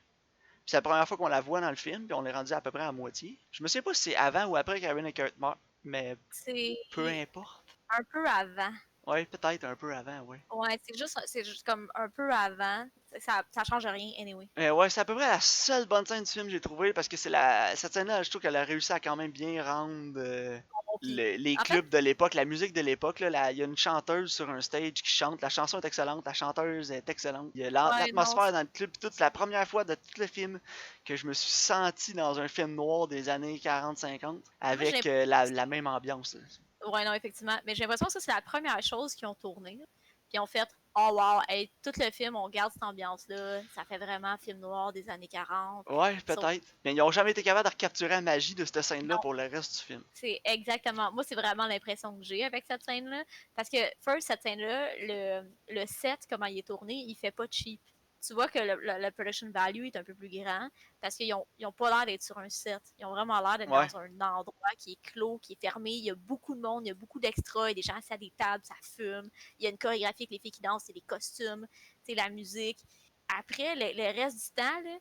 Speaker 1: c'est la première fois qu'on la voit dans le film, puis on est rendu à peu près à moitié. Je me sais pas si c'est avant ou après qu'Aaron Eckhart meurt, mais
Speaker 2: C'est
Speaker 1: peu importe.
Speaker 2: un peu avant.
Speaker 1: Ouais, peut-être un peu avant, ouais.
Speaker 2: Ouais, c'est juste comme un peu avant. Ça change rien, anyway.
Speaker 1: Ouais, c'est à peu près la seule bonne scène du film que j'ai trouvé parce que cette scène-là, je trouve qu'elle a réussi à quand même bien rendre
Speaker 2: Puis,
Speaker 1: les
Speaker 2: en fait,
Speaker 1: clubs de l'époque, la musique de l'époque. Il y a une chanteuse sur un stage qui chante, la chanson est excellente, la chanteuse est excellente. Il y a
Speaker 2: ouais, non,
Speaker 1: l'atmosphère dans le club, puis tout, c'est la première fois de tout le film que je me suis senti dans un film noir des années 40-50
Speaker 2: moi, j'ai
Speaker 1: avec la même ambiance. Là.
Speaker 2: ouais, non, effectivement. Mais j'ai l'impression que ça, c'est la première chose qu'ils ont tourné. Puis ils ont fait, oh wow, hey, tout le film, on garde cette ambiance-là. Ça fait vraiment film noir des années 40.
Speaker 1: Ouais,
Speaker 2: Sauf,
Speaker 1: peut-être. Mais ils n'ont jamais été capables de recapturer la magie de cette scène-là
Speaker 2: non,
Speaker 1: pour le reste du film.
Speaker 2: c'est exactement. Moi, c'est vraiment l'impression que j'ai avec cette scène-là. Parce que, first, cette scène-là, le set, comment il est tourné, il fait pas cheap. Tu vois que le production value est un peu plus grand parce ils ont pas l'air d'être sur un set. Ils ont vraiment l'air d'être
Speaker 1: Ouais.
Speaker 2: dans un endroit qui est clos, qui est fermé. Il y a beaucoup de monde, il y a beaucoup d'extras, il y a des gens assis à des tables, ça fume. Il y a une chorégraphie avec les filles qui dansent, c'est les costumes, c'est la musique. Après, le reste du temps, là,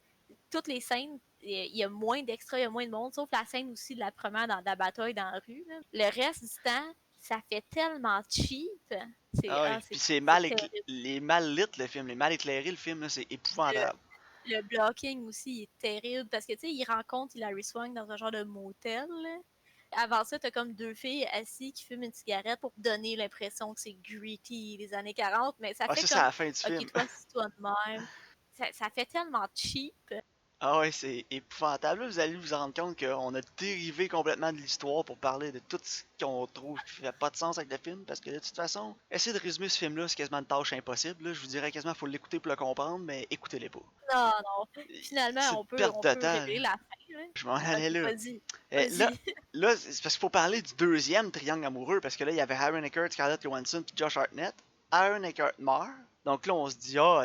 Speaker 2: toutes les scènes, il y a moins d'extras, il y a moins de monde, sauf la scène aussi de la première dans la bataille dans la rue. Là. Le reste du temps, ça fait tellement cheap.
Speaker 1: Ah ouais. Puis
Speaker 2: C'est terrible.
Speaker 1: les mal lit le film, les mal éclairé le film, là, c'est
Speaker 2: Le,
Speaker 1: épouvantable.
Speaker 2: le blocking aussi est terrible parce que tu sais, il rencontre Hilary Swank dans un genre de motel. Là. Avant ça, t'as comme deux filles assises qui fument une cigarette pour donner l'impression que c'est gritty les années 40, mais ça
Speaker 1: Ah,
Speaker 2: fait
Speaker 1: ça, c'est à
Speaker 2: comme
Speaker 1: la fin du film.
Speaker 2: ok, toi, si toi de même. Ça fait tellement cheap.
Speaker 1: Ah ouais, c'est épouvantable. Là, vous allez vous rendre compte qu'on a dérivé complètement de l'histoire pour parler de tout ce qu'on trouve qui fait pas de sens avec le film. Parce que de toute façon, essayer de résumer ce film-là, c'est quasiment une tâche impossible. Là. Je vous dirais quasiment qu'il faut l'écouter pour le comprendre, mais écoutez-les pas.
Speaker 2: Non, non. Finalement,
Speaker 1: C'est une perte
Speaker 2: on
Speaker 1: de
Speaker 2: peut
Speaker 1: temps.
Speaker 2: révéler la fin. Là.
Speaker 1: Je m'en
Speaker 2: Ok,
Speaker 1: allais là.
Speaker 2: vas-y.
Speaker 1: Eh, là,
Speaker 2: Vas-y.
Speaker 1: là, c'est parce qu'il faut parler du deuxième triangle amoureux, parce que là, il y avait Aaron Eckhart, Scarlett Johansson puis Josh Hartnett. Aaron Eckhart meurt. Donc là, on se dit, ah,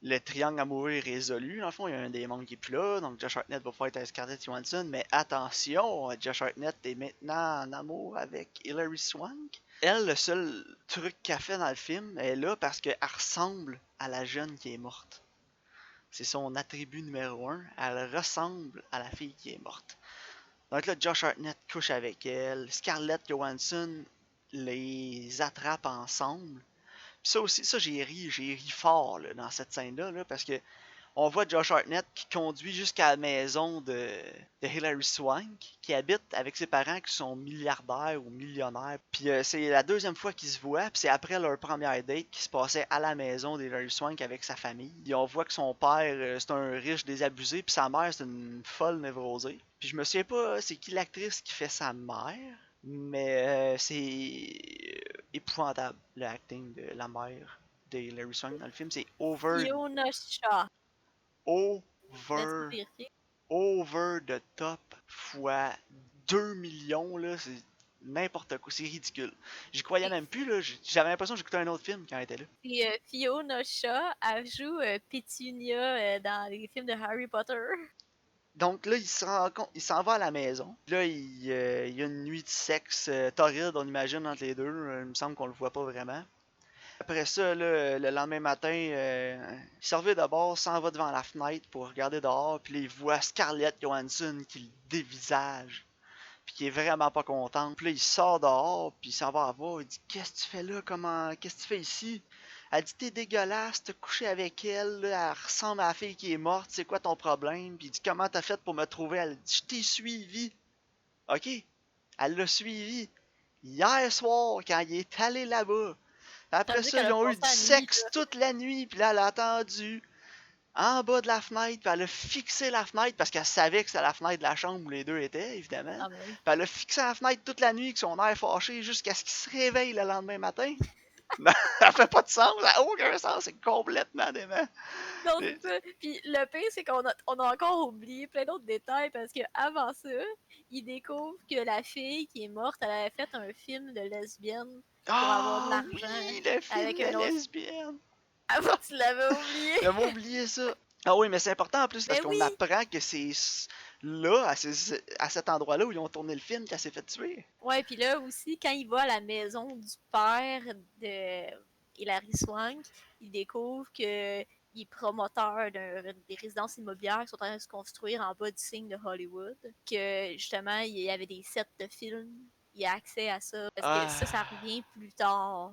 Speaker 1: le triangle amoureux est résolu. Dans le fond, il y a un des membres qui est plus là, donc Josh Hartnett va pouvoir être avec Scarlett Johansson. Mais attention, Josh Hartnett est maintenant en amour avec Hilary Swank. Elle, le seul truc qu'elle fait dans le film, elle est là parce qu'elle ressemble à la jeune qui est morte. C'est son attribut numéro un. Elle ressemble à la fille qui est morte. Donc là, Josh Hartnett couche avec elle. Scarlett Johansson les attrape ensemble. Puis ça aussi, ça j'ai ri fort là, dans cette scène-là, là, parce que on voit Josh Hartnett qui conduit jusqu'à la maison de Hilary Swank, qui habite avec ses parents qui sont milliardaires ou millionnaires. Puis c'est la deuxième fois qu'ils se voient, puis c'est après leur première date qui se passait à la maison d'Hilary Swank avec sa famille. Et on voit que son père, c'est un riche désabusé, puis sa mère, c'est une folle névrosée. Puis je me souviens pas c'est qui l'actrice qui fait sa mère, mais c'est épouvantable le acting de la mère de Hilary Swank dans le film. C'est
Speaker 2: Fiona Shaw. Laisse-moi
Speaker 1: over
Speaker 2: vérifier.
Speaker 1: over the top fois 2 millions là, c'est n'importe quoi, c'est ridicule. J'y croyais même plus là, j'avais l'impression que j'écoutais un autre film quand elle était là.
Speaker 2: Et Fiona Shaw, elle joue Pétunia dans les films de Harry Potter.
Speaker 1: Donc là, il s'en va à la maison. Là, il y a une nuit de sexe torride, on imagine entre les deux. Il me semble qu'on le voit pas vraiment. Après ça, là, le lendemain matin, il se revient d'abord, s'en va devant la fenêtre pour regarder dehors, puis là, il voit Scarlett Johansson qui le dévisage, puis qui est vraiment pas contente. Puis là, il sort dehors, puis il s'en va à voir, il dit qu'est-ce que tu fais là, qu'est-ce que tu fais ici? Elle dit t'es dégueulasse, t'as couché avec elle, là, elle ressemble à la fille qui est morte, c'est quoi ton problème? Puis il dit comment t'as fait pour me trouver? Elle dit je t'ai suivi. Ok, elle l'a suivi hier soir quand il est allé là-bas.
Speaker 2: Ça veut
Speaker 1: Après
Speaker 2: dire
Speaker 1: ça,
Speaker 2: qu'elle
Speaker 1: ils
Speaker 2: a
Speaker 1: ont eu
Speaker 2: passé
Speaker 1: du
Speaker 2: la nuit,
Speaker 1: sexe
Speaker 2: là.
Speaker 1: toute la nuit, puis là, elle a attendu en bas de la fenêtre, puis elle a fixé la fenêtre parce qu'elle savait que c'était la fenêtre de la chambre où les deux étaient, évidemment.
Speaker 2: Ah, ben oui.
Speaker 1: Puis elle a fixé la fenêtre toute la nuit avec son air fâché jusqu'à ce qu'il se réveille le lendemain matin. Non, ça fait pas de sens, ça n'a aucun sens, c'est complètement dément.
Speaker 2: Non, c'est ça. Puis le pire, c'est on a encore oublié plein d'autres détails parce que avant ça, il découvre que la fille qui est morte, elle avait fait un film de lesbienne pour avoir de
Speaker 1: Ah
Speaker 2: l'argent
Speaker 1: oui, le film
Speaker 2: avec
Speaker 1: de
Speaker 2: un autre.
Speaker 1: lesbienne.
Speaker 2: Avant, tu l'avais oublié.
Speaker 1: J'avais oublié ça. Ah oui, mais c'est important en plus parce
Speaker 2: Mais
Speaker 1: qu'on
Speaker 2: oui!
Speaker 1: apprend que c'est là, à cet endroit-là où ils ont tourné le film, qu'elle s'est fait tuer.
Speaker 2: Ouais, puis là aussi, quand il va à la maison du père de Hilary Swank, il découvre que il est promoteur des résidences immobilières qui sont en train de se construire en bas du signe de Hollywood. Que justement, il y avait des sets de films, il a accès à ça. Parce que ça
Speaker 1: Ah.
Speaker 2: revient plus tard.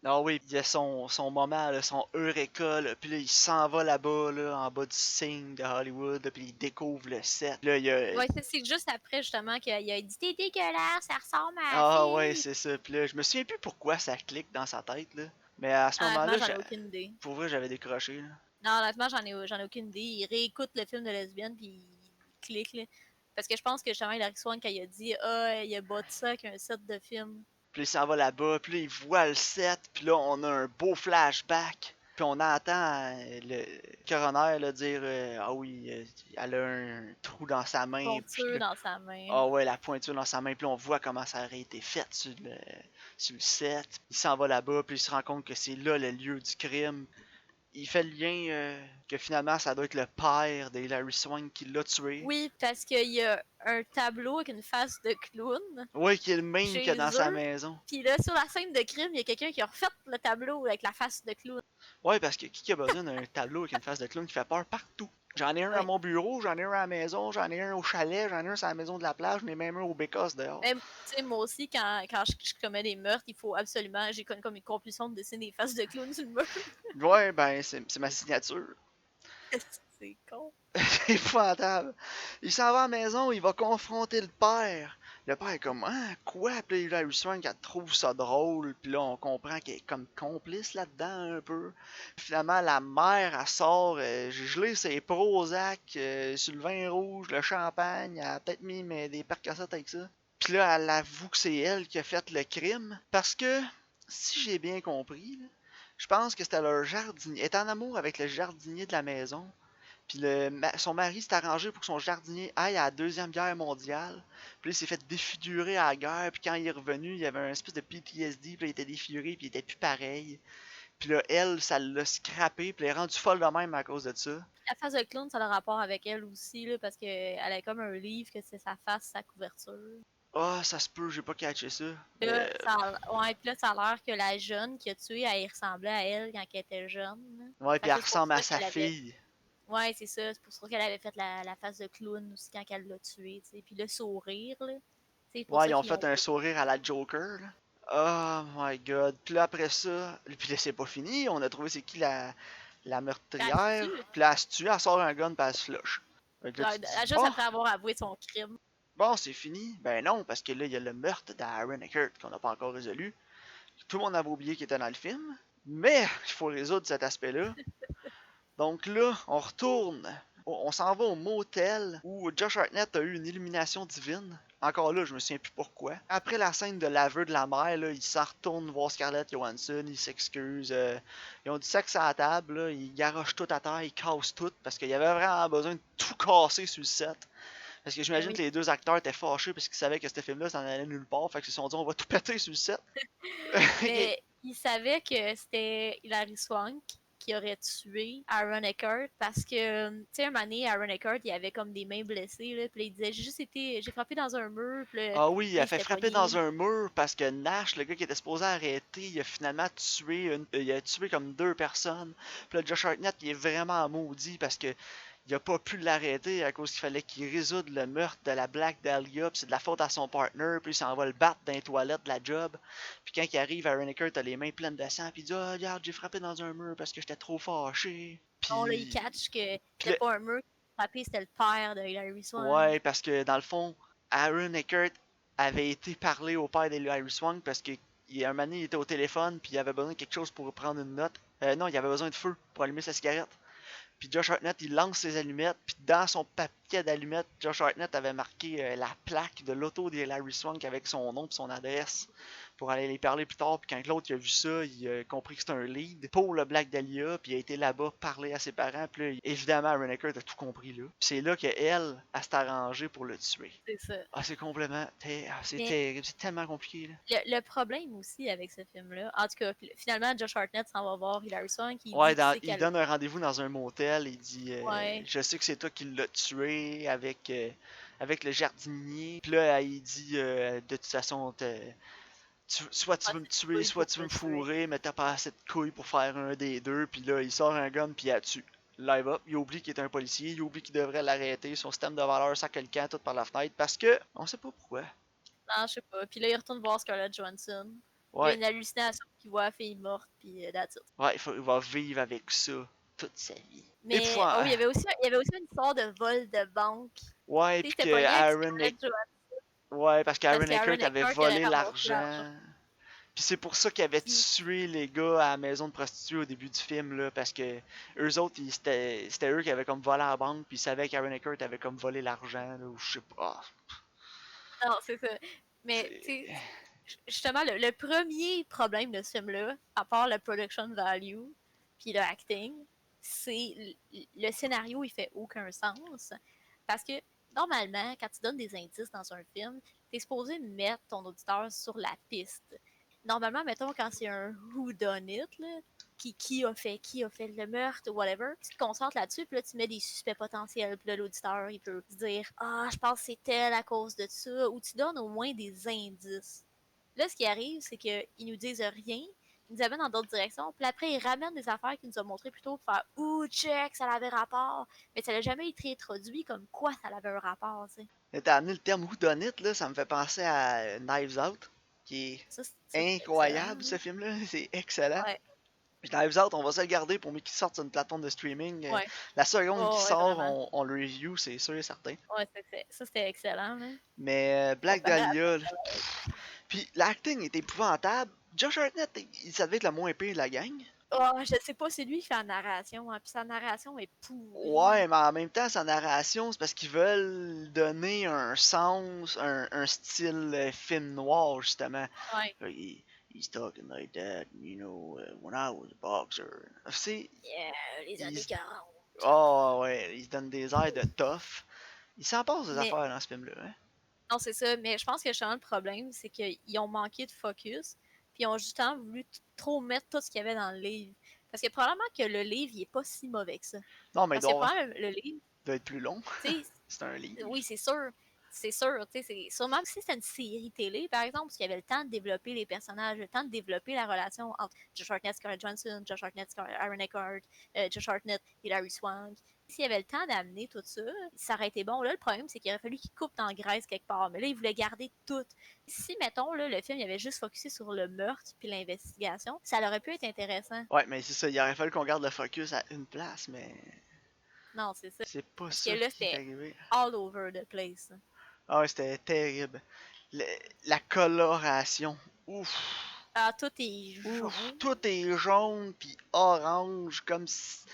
Speaker 1: Ah oui, il y a son moment, là, son Eureka, là, puis là, il s'en va là-bas, là, en bas du signe de Hollywood, là, puis il découvre le set. Là, il y a...
Speaker 2: Ouais, c'est juste après, justement, qu'il a dit t'es dégueulasse, ça ressemble à la
Speaker 1: Ah ouais,
Speaker 2: fille.
Speaker 1: c'est ça. Puis là, je me souviens plus pourquoi ça clique dans sa tête, là. Mais à ce
Speaker 2: Honnêtement,
Speaker 1: moment-là,
Speaker 2: j'en ai aucune idée.
Speaker 1: pour vrai, j'avais décroché, là.
Speaker 2: Non, honnêtement, j'en ai aucune idée. Il réécoute le film de lesbienne, puis il clique, là. Parce que je pense que justement, Hilary Swank, quand il a dit ah, il a bâti ça avec un set de film.
Speaker 1: Puis là, il s'en va là-bas, puis là, il voit le set, puis là, on a un beau flashback. Puis on entend le coroner là, dire ah oui, elle a un trou dans sa main. Puis
Speaker 2: Ponctueux
Speaker 1: là,
Speaker 2: dans sa main.
Speaker 1: ah ouais, la pointure dans sa main. Puis là, on voit comment ça aurait été fait sur le set. Il s'en va là-bas, puis il se rend compte que c'est là le lieu du crime. Il fait le lien que finalement, ça doit être le père de Hilary Swank qui l'a tué.
Speaker 2: Oui, parce qu'il y a un tableau avec une face de clown
Speaker 1: Ouais, qui est le même que
Speaker 2: chez
Speaker 1: dans sa
Speaker 2: eux.
Speaker 1: maison.
Speaker 2: Puis là, sur la scène de crime, il y a quelqu'un qui a refait le tableau avec la face de clown.
Speaker 1: Ouais, parce que qui a besoin d'un tableau avec une face de clown qui fait peur partout? J'en ai un à
Speaker 2: Ouais.
Speaker 1: mon bureau, j'en ai un à la maison, j'en ai un au chalet, j'en ai un sur la maison de la plage, j'en ai même un au Bécosse dehors.
Speaker 2: Mais, tu sais, moi aussi, quand je commets des meurtres, il faut absolument. J'ai comme une compulsion de dessiner des faces de clown sur le mur.
Speaker 1: Ouais, ben, c'est ma signature.
Speaker 2: C'est con.
Speaker 1: C'est épouvantable. Il s'en va à la maison, il va confronter le père. Le père est comme, hein, quoi? Puis là, Hilary Swank, elle trouve ça drôle. Puis là, on comprend qu'elle est comme complice là-dedans un peu. Finalement, la mère, elle sort, j'ai gelé ses Prozac sur le vin rouge, le champagne. Elle a peut-être mis des percassettes avec ça. Puis là, elle avoue que c'est elle qui a fait le crime. Parce que, si j'ai bien compris, là, je pense que c'était leur jardinier. Elle est en amour avec le jardinier de la maison. Puis son mari s'est arrangé pour que son jardinier aille à la Deuxième Guerre mondiale. Puis là, il s'est fait défigurer à la guerre. Puis quand il est revenu, il y avait un espèce de PTSD. Puis là, il était défiguré. Puis il était plus pareil. Puis là, elle, ça l'a scrappé. Puis elle est rendue folle de même à cause de ça.
Speaker 2: La face de clown, ça a le rapport avec elle aussi, là, parce qu'elle a comme un livre que c'est sa face, sa couverture.
Speaker 1: Ah, ça se peut, j'ai pas catché ça.
Speaker 2: Là, ouais, puis là, ça a l'air que la jeune qui a tué, elle y ressemblait à elle quand elle était jeune.
Speaker 1: Ouais, puis
Speaker 2: Fait que
Speaker 1: elle
Speaker 2: c'est pour
Speaker 1: ressemble à
Speaker 2: ça
Speaker 1: sa
Speaker 2: qu'elle avait.
Speaker 1: fille.
Speaker 2: Ouais, c'est ça. C'est pour ça qu'elle avait fait la face de clown aussi quand elle l'a tué, tu sais. Puis le sourire, là. C'est pour
Speaker 1: Ouais,
Speaker 2: ça
Speaker 1: ils ont
Speaker 2: qu'ils
Speaker 1: fait
Speaker 2: l'ont
Speaker 1: un
Speaker 2: pas.
Speaker 1: sourire à la Joker, là. Oh my god. Puis là, après ça, puis là, c'est pas fini. On a trouvé c'est qui la
Speaker 2: Elle se
Speaker 1: meurtrière.
Speaker 2: tue.
Speaker 1: Puis là, elle se tue, elle sort un gun, puis elle se flush. Fait que là, tu te dis,
Speaker 2: Juste
Speaker 1: bon,
Speaker 2: après avoir avoué son crime.
Speaker 1: bon, c'est fini. Ben non, parce que là, il y a le meurtre d'Aaron Eckert qu'on n'a pas encore résolu. Tout le monde avait oublié qu'il était dans le film. Mais il faut résoudre cet aspect-là. Donc là, on retourne. On s'en va au motel où Josh Hartnett a eu une illumination divine. Encore là, je me souviens plus pourquoi. Après la scène de l'aveu de la mère, là, il s'en retourne voir Scarlett Johansson, il s'excuse. Ils ont du sexe à la table, là, ils garochent tout à terre, ils cassent tout parce qu'il y avait vraiment besoin de tout casser sur le set. Parce que
Speaker 2: Ben
Speaker 1: j'imagine
Speaker 2: oui.
Speaker 1: que les deux acteurs étaient fâchés parce qu'ils savaient que ce film-là, ça n'allait nulle part. Fait qu'ils se sont dit, on va tout péter sur le set.
Speaker 2: Mais il savait que c'était Hilary Swank qui aurait tué Aaron Eckhart parce que, tu sais, un moment donné, Aaron Eckhart, il avait comme des mains blessées, là, puis là, il disait, j'ai frappé dans un mur, puis là,
Speaker 1: Ah oui, il
Speaker 2: il
Speaker 1: a fait
Speaker 2: s'était
Speaker 1: frapper dans
Speaker 2: pogné.
Speaker 1: un mur parce que Nash, le gars qui était supposé arrêter, il a finalement tué il a tué comme deux personnes. Puis là, Josh Hartnett, il est vraiment maudit parce que il a pas pu l'arrêter à cause qu'il fallait qu'il résoudre le meurtre de la Black Dahlia, puis c'est de la faute à son partner, puis il s'en va le battre dans les toilettes de la job. Puis quand il arrive, Aaron Eckert a les mains pleines de sang, puis il dit ah, regarde, j'ai frappé dans un mur parce que j'étais trop fâché.
Speaker 2: Non, là, il catch que
Speaker 1: Puis
Speaker 2: c'était pas un mur qui a frappé, c'était le père de Hilary Swank.
Speaker 1: ouais, parce que dans le fond, Aaron Eckert avait été parler au père d'Hilary Swank parce que un moment donné, il était au téléphone puis il avait besoin de quelque chose pour prendre une note. Non, il avait besoin de feu pour allumer sa cigarette. Puis Josh Hartnett, il lance ses allumettes. Puis dans son papier d'allumettes, Josh Hartnett avait marqué la plaque de l'auto d'Hilary Swank avec son nom et son adresse pour aller les parler plus tard. Puis quand l'autre il a vu ça, il a compris que c'était un lead pour le Black Dahlia. Puis il a été là-bas parler à ses parents. Puis là, évidemment, Aaron Eckert a tout compris là. Puis c'est là qu'elle, elle s'est arrangée pour le tuer.
Speaker 2: C'est ça.
Speaker 1: Ah, c'est complètement. C'est
Speaker 2: Mais
Speaker 1: terrible. C'est tellement compliqué là.
Speaker 2: le problème aussi avec ce film-là, en tout cas, finalement, Josh Hartnett s'en va voir Hilary Swank, il
Speaker 1: Ouais,
Speaker 2: dit qu'il sait
Speaker 1: il
Speaker 2: qu'elle.
Speaker 1: donne un rendez-vous dans un motel. Il dit
Speaker 2: Ouais.
Speaker 1: je sais que c'est toi qui l'as tué avec le jardinier. Puis là, il dit de toute façon, soit tu
Speaker 2: Pas
Speaker 1: veux me
Speaker 2: assez de
Speaker 1: tuer,
Speaker 2: couilles
Speaker 1: soit
Speaker 2: pour
Speaker 1: tu veux
Speaker 2: me
Speaker 1: me
Speaker 2: tuer.
Speaker 1: fourrer, mais t'as pas assez de couilles pour faire un des deux. Puis là, il sort un gun, puis il la tue. Live up, il oublie qu'il est un policier, il oublie qu'il devrait l'arrêter, son système de valeur sac le camp tout par la fenêtre parce que on sait pas pourquoi.
Speaker 2: Non, je sais pas. Puis là, il retourne voir Scarlett Johansson. Il y a
Speaker 1: Ouais,
Speaker 2: une hallucination il voit la fille morte, puis that's it.
Speaker 1: Ouais, il va vivre avec ça toute sa vie.
Speaker 2: Mais oh, il y avait aussi une histoire de vol de banque.
Speaker 1: Ouais,
Speaker 2: Tu sais,
Speaker 1: puis
Speaker 2: c'était
Speaker 1: que
Speaker 2: pogné avec
Speaker 1: Aaron
Speaker 2: Scarlett Johansson.
Speaker 1: Ouais, parce
Speaker 2: Parce
Speaker 1: qu'Aaron
Speaker 2: qu'Aaron
Speaker 1: Eckert avait
Speaker 2: Eckhart, il avait
Speaker 1: volé
Speaker 2: ramassé l'argent.
Speaker 1: l'argent. Puis c'est pour ça qu'il avait
Speaker 2: Puis,
Speaker 1: tué les gars à la maison de prostituées au début du film, là, parce que eux autres, c'était eux qui avaient comme volé à la banque, puis ils savaient qu'Aaron Eckert avait comme volé l'argent, là, ou je sais pas.
Speaker 2: non, c'est ça. Mais, tu
Speaker 1: C'est...
Speaker 2: sais, justement, le premier problème de ce film-là, à part le production value, puis le acting, c'est le scénario, il fait aucun sens. Parce que, normalement, quand tu donnes des indices dans un film, t'es supposé mettre ton auditeur sur la piste. Normalement, mettons, quand c'est un whodunit, là, qui a fait le meurtre, whatever, tu te concentres là-dessus, puis là, tu mets des suspects potentiels, puis là, l'auditeur, il peut se dire « Ah, je pense que c'est tel à cause de ça », ou tu donnes au moins des indices. Là, ce qui arrive, c'est qu'ils nous disent rien, ils nous amènent dans d'autres directions, puis après, ils ramènent des affaires qu'ils nous ont montrées plus tôt pour faire « Ouh, check, ça avait rapport », mais ça n'a jamais été introduit comme quoi ça avait un rapport, tu sais.
Speaker 1: T'as amené le terme whodunit, là, ça me fait penser à Knives Out, qui
Speaker 2: Ça,
Speaker 1: est
Speaker 2: c'est excellent.
Speaker 1: incroyable, ce film-là, c'est excellent.
Speaker 2: Ouais,
Speaker 1: Knives Out, on va se le garder pour mieux qu'il sorte sur une plateforme de streaming.
Speaker 2: ouais,
Speaker 1: La seconde qui
Speaker 2: ouais,
Speaker 1: sort,
Speaker 2: vraiment.
Speaker 1: on le review, c'est sûr et certain.
Speaker 2: Ouais, ça, c'était excellent, là.
Speaker 1: Mais Black
Speaker 2: Comparé à
Speaker 1: Dahlia, là, puis l'acting est épouvantable. Josh Hartnett, ça devait être le moins pire de la gang.
Speaker 2: oh, je sais pas, c'est lui qui fait la narration, hein, puis sa narration est pourrie.
Speaker 1: Ouais, mais en même temps, sa narration, c'est parce qu'ils veulent donner un sens, un style film noir, justement.
Speaker 2: Ouais.
Speaker 1: He's talking like that, you know, when I was a boxer. C'est.
Speaker 2: Yeah, les années
Speaker 1: Il...
Speaker 2: 40.
Speaker 1: Oh, ouais, il se donne des airs de tough. Il s'en passe des
Speaker 2: Mais,
Speaker 1: affaires dans ce film-là, hein.
Speaker 2: non, c'est ça, mais je pense que justement le problème, c'est qu'ils ont manqué de focus, puis ils ont justement voulu trop mettre tout ce qu'il y avait dans le livre. Parce que probablement que le livre, il est pas si mauvais que ça.
Speaker 1: Non, mais il
Speaker 2: Parce que
Speaker 1: doit,
Speaker 2: probablement le livre,
Speaker 1: doit être plus long.
Speaker 2: tu sais,
Speaker 1: C'est un livre.
Speaker 2: oui, c'est sûr. C'est sûr, tu sais, c'est sûrement que si c'était une série télé, par exemple, parce qu'il y avait le temps de développer les personnages, le temps de développer la relation entre Josh Hartnett, Scarlett Johansson, Josh Hartnett, Aaron Eckhart, Josh Hartnett, Hilary Swank. S'il y avait le temps d'amener tout ça, ça aurait été bon. Là, le problème, c'est qu'il aurait fallu qu'il coupe en graisse quelque part. Mais là, il voulait garder tout. Si, mettons, là, le film il avait juste focusé sur le meurtre puis l'investigation, ça aurait pu être intéressant.
Speaker 1: Ouais, mais c'est ça, il aurait fallu qu'on garde le focus à une place, mais
Speaker 2: Non, c'est ça.
Speaker 1: c'est pas
Speaker 2: Parce que
Speaker 1: ça
Speaker 2: là,
Speaker 1: qui est
Speaker 2: c'était
Speaker 1: arrivé.
Speaker 2: all over the place.
Speaker 1: Ah ouais, c'était terrible. Le- la coloration. Ouf.
Speaker 2: Ah, tout est
Speaker 1: Ouf.
Speaker 2: jaune.
Speaker 1: Tout est jaune puis orange, comme si...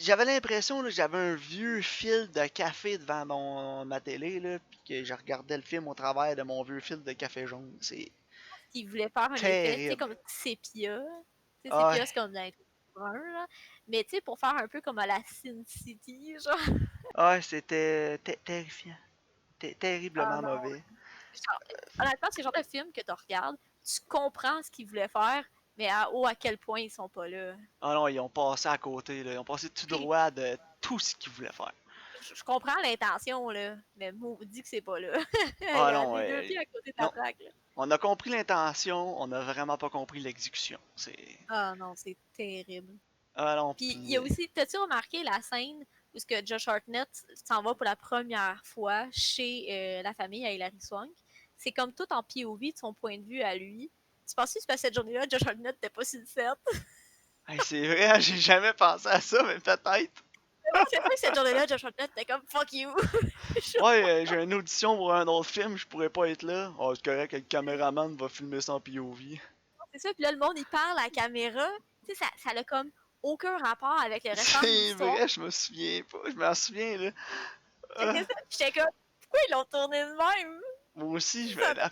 Speaker 1: J'avais l'impression là, que j'avais un vieux fil de café devant ma télé, là, puis que je regardais le film au travers de mon vieux fil de café jaune. C'est
Speaker 2: Qui voulait faire un effet, tu sais,
Speaker 1: terrible.
Speaker 2: comme sépia. Tu sais,
Speaker 1: Ah ouais,
Speaker 2: sépia, c'est comme dans les brun, là. Mais tu sais, pour faire un peu comme à la Sin City, genre.
Speaker 1: ah ouais, c'était terrifiant.
Speaker 2: Ah
Speaker 1: Terriblement
Speaker 2: non.
Speaker 1: mauvais.
Speaker 2: Genre, honnêtement, c'est le genre de film que tu regardes, tu comprends ce qu'ils voulaient faire, mais à quel point ils sont pas là.
Speaker 1: Ah non, ils ont passé à côté, là. Ils ont passé tout
Speaker 2: Tu sais,
Speaker 1: droit de tout ce qu'ils voulaient faire.
Speaker 2: je comprends l'intention, là, mais maudit que c'est pas là. Il
Speaker 1: Ah
Speaker 2: y a
Speaker 1: non,
Speaker 2: les deux pieds à côté de la
Speaker 1: non.
Speaker 2: traque, là.
Speaker 1: On a compris l'intention, on a vraiment pas compris l'exécution. C'est.
Speaker 2: Ah non, c'est terrible.
Speaker 1: Ah non,
Speaker 2: Puis il y
Speaker 1: pis.
Speaker 2: a aussi, t'as-tu remarqué la scène où ce que Josh Hartnett s'en va pour la première fois chez la famille à Hilary Swank? C'est comme tout en POV de son point de vue à lui. Tu penses que c'est parce que cette journée-là, Josh Hartnett n'était pas sur le set?
Speaker 1: Hey, c'est vrai, j'ai jamais pensé à ça, mais peut-être.
Speaker 2: C'est vrai que cette journée-là, Josh Hartnett était comme fuck you.
Speaker 1: Ouais, j'ai une audition pour un autre film, je pourrais pas être là. Oh, c'est correct, le caméraman va filmer ça en POV.
Speaker 2: C'est ça, puis là, le monde, il parle à la caméra. Tu sais, ça a comme aucun rapport avec le restant de
Speaker 1: C'est
Speaker 2: l'histoire.
Speaker 1: vrai, je me souviens pas. Je m'en souviens, là. Ah,
Speaker 2: J'étais comme, pourquoi ils l'ont tourné de même?
Speaker 1: moi aussi, je
Speaker 2: Ça
Speaker 1: vais la.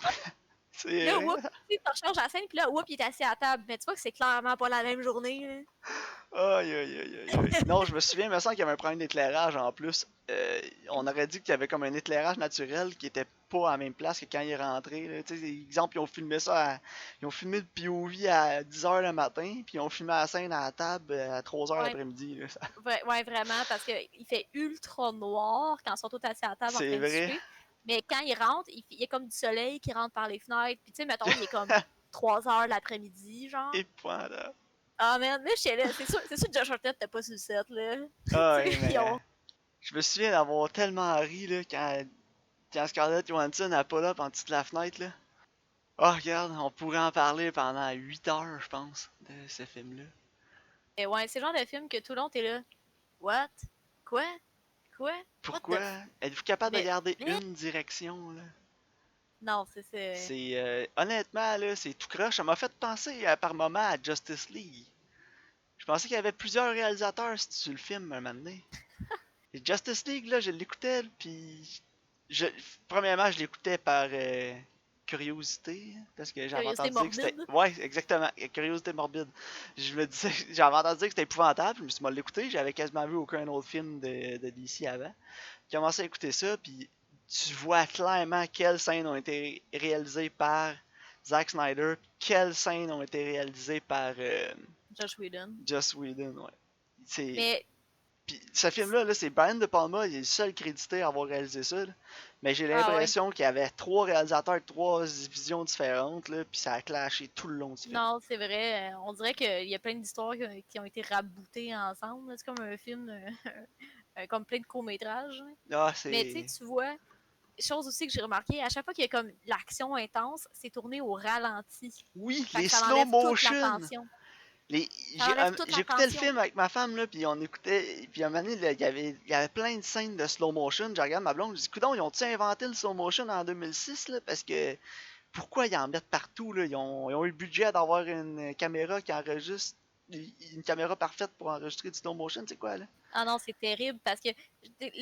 Speaker 1: C'est
Speaker 2: Là,
Speaker 1: vrai.
Speaker 2: whoop, tu sais, tu rechanges la scène, puis là, whoop, il est assis à la table. Mais tu vois que c'est clairement pas la même journée. Là.
Speaker 1: Aïe, aïe, aïe, aïe, aïe. Non, je me souviens, il me semble qu'il y avait un problème d'éclairage en plus. On aurait dit qu'il y avait comme un éclairage naturel qui était pas à la même place que quand il est rentré, là. Tu sais, exemple, ils ont filmé ça ils ont filmé le POV à 10h le matin, puis ils ont filmé la scène à la table à 3h
Speaker 2: Ouais,
Speaker 1: l'après-midi, là.
Speaker 2: ouais, vraiment, parce qu'il fait ultra noir quand ils sont tous assis à la table en
Speaker 1: C'est
Speaker 2: train de
Speaker 1: vrai.
Speaker 2: souper. Mais quand ils rentrent, il y a comme du soleil qui rentre par les fenêtres. Puis tu sais, mettons, il est comme 3 heures l'après-midi, genre.
Speaker 1: Épouvantable.
Speaker 2: Ah, man, là, j'étais là. C'est sûr que Josh Hartnett t'es pas sur le set, là.
Speaker 1: Ah,
Speaker 2: Tu
Speaker 1: ouais,
Speaker 2: sais,
Speaker 1: mais. Je me souviens d'avoir tellement ri, là, quand Scarlett Johansson a pull up en dessous de la fenêtre, là. Oh, regarde, on pourrait en parler pendant 8 heures, je pense, de ce film-là.
Speaker 2: Et ouais, c'est le genre de film que tout le long, t'es là. What? Quoi? Quoi? What the
Speaker 1: Pourquoi? Êtes-vous capable de
Speaker 2: Mais,
Speaker 1: garder une direction, là?
Speaker 2: non, c'est.
Speaker 1: C'est, honnêtement, là, c'est tout croche. Ça m'a fait penser par moment à Justice League. Je pensais qu'il y avait plusieurs réalisateurs sur le film, un moment donné. Et Justice League, là, je l'écoutais, puis je, premièrement, je l'écoutais par curiosité, parce que j'avais
Speaker 2: Curiosité
Speaker 1: entendu dire que c'était...
Speaker 2: morbide.
Speaker 1: Ouais, exactement, curiosité morbide. Je me disais, j'avais entendu dire que c'était épouvantable, je me suis mal l'écouté, j'avais quasiment vu aucun autre film de DC avant. J'ai commencé à écouter ça, puis tu vois clairement quelles scènes ont été réalisées par Zack Snyder, quelles scènes ont été réalisées par
Speaker 2: Josh Whedon.
Speaker 1: Joss Whedon, ouais. C'est
Speaker 2: Mais,
Speaker 1: puis ce film-là, c'est Brian De Palma, il est le seul crédité à avoir réalisé ça. Là. Mais j'ai
Speaker 2: ah ouais.
Speaker 1: l'impression qu'il y avait trois réalisateurs de trois visions différentes, là, puis ça a clashé tout le long du film.
Speaker 2: Non, c'est vrai. On dirait qu'il y a plein d'histoires qui ont été raboutées ensemble. C'est comme un film, comme plein de courts-métrages.
Speaker 1: Ah,
Speaker 2: Mais tu sais,
Speaker 1: c'est.
Speaker 2: tu vois, chose aussi que j'ai remarqué, à chaque fois qu'il y a comme l'action intense, c'est tourné au ralenti.
Speaker 1: Oui,
Speaker 2: Fait
Speaker 1: les
Speaker 2: que ça
Speaker 1: slow
Speaker 2: enlève toute la
Speaker 1: motion.
Speaker 2: tension.
Speaker 1: Les...
Speaker 2: Ça enlève toute la
Speaker 1: J'écoutais le
Speaker 2: tension.
Speaker 1: film avec ma femme, là, puis on écoutait. Puis à un moment donné, là, il y avait plein de scènes de slow motion. Je regarde ma blonde, je dis, coudonc, ils ont-ils inventé le slow motion en 2006, là? Parce que pourquoi ils en mettent partout, là? Ils ont eu le budget d'avoir une caméra qui enregistre. Une caméra parfaite pour enregistrer du slow motion, c'est quoi, là?
Speaker 2: Ah non, c'est terrible parce que,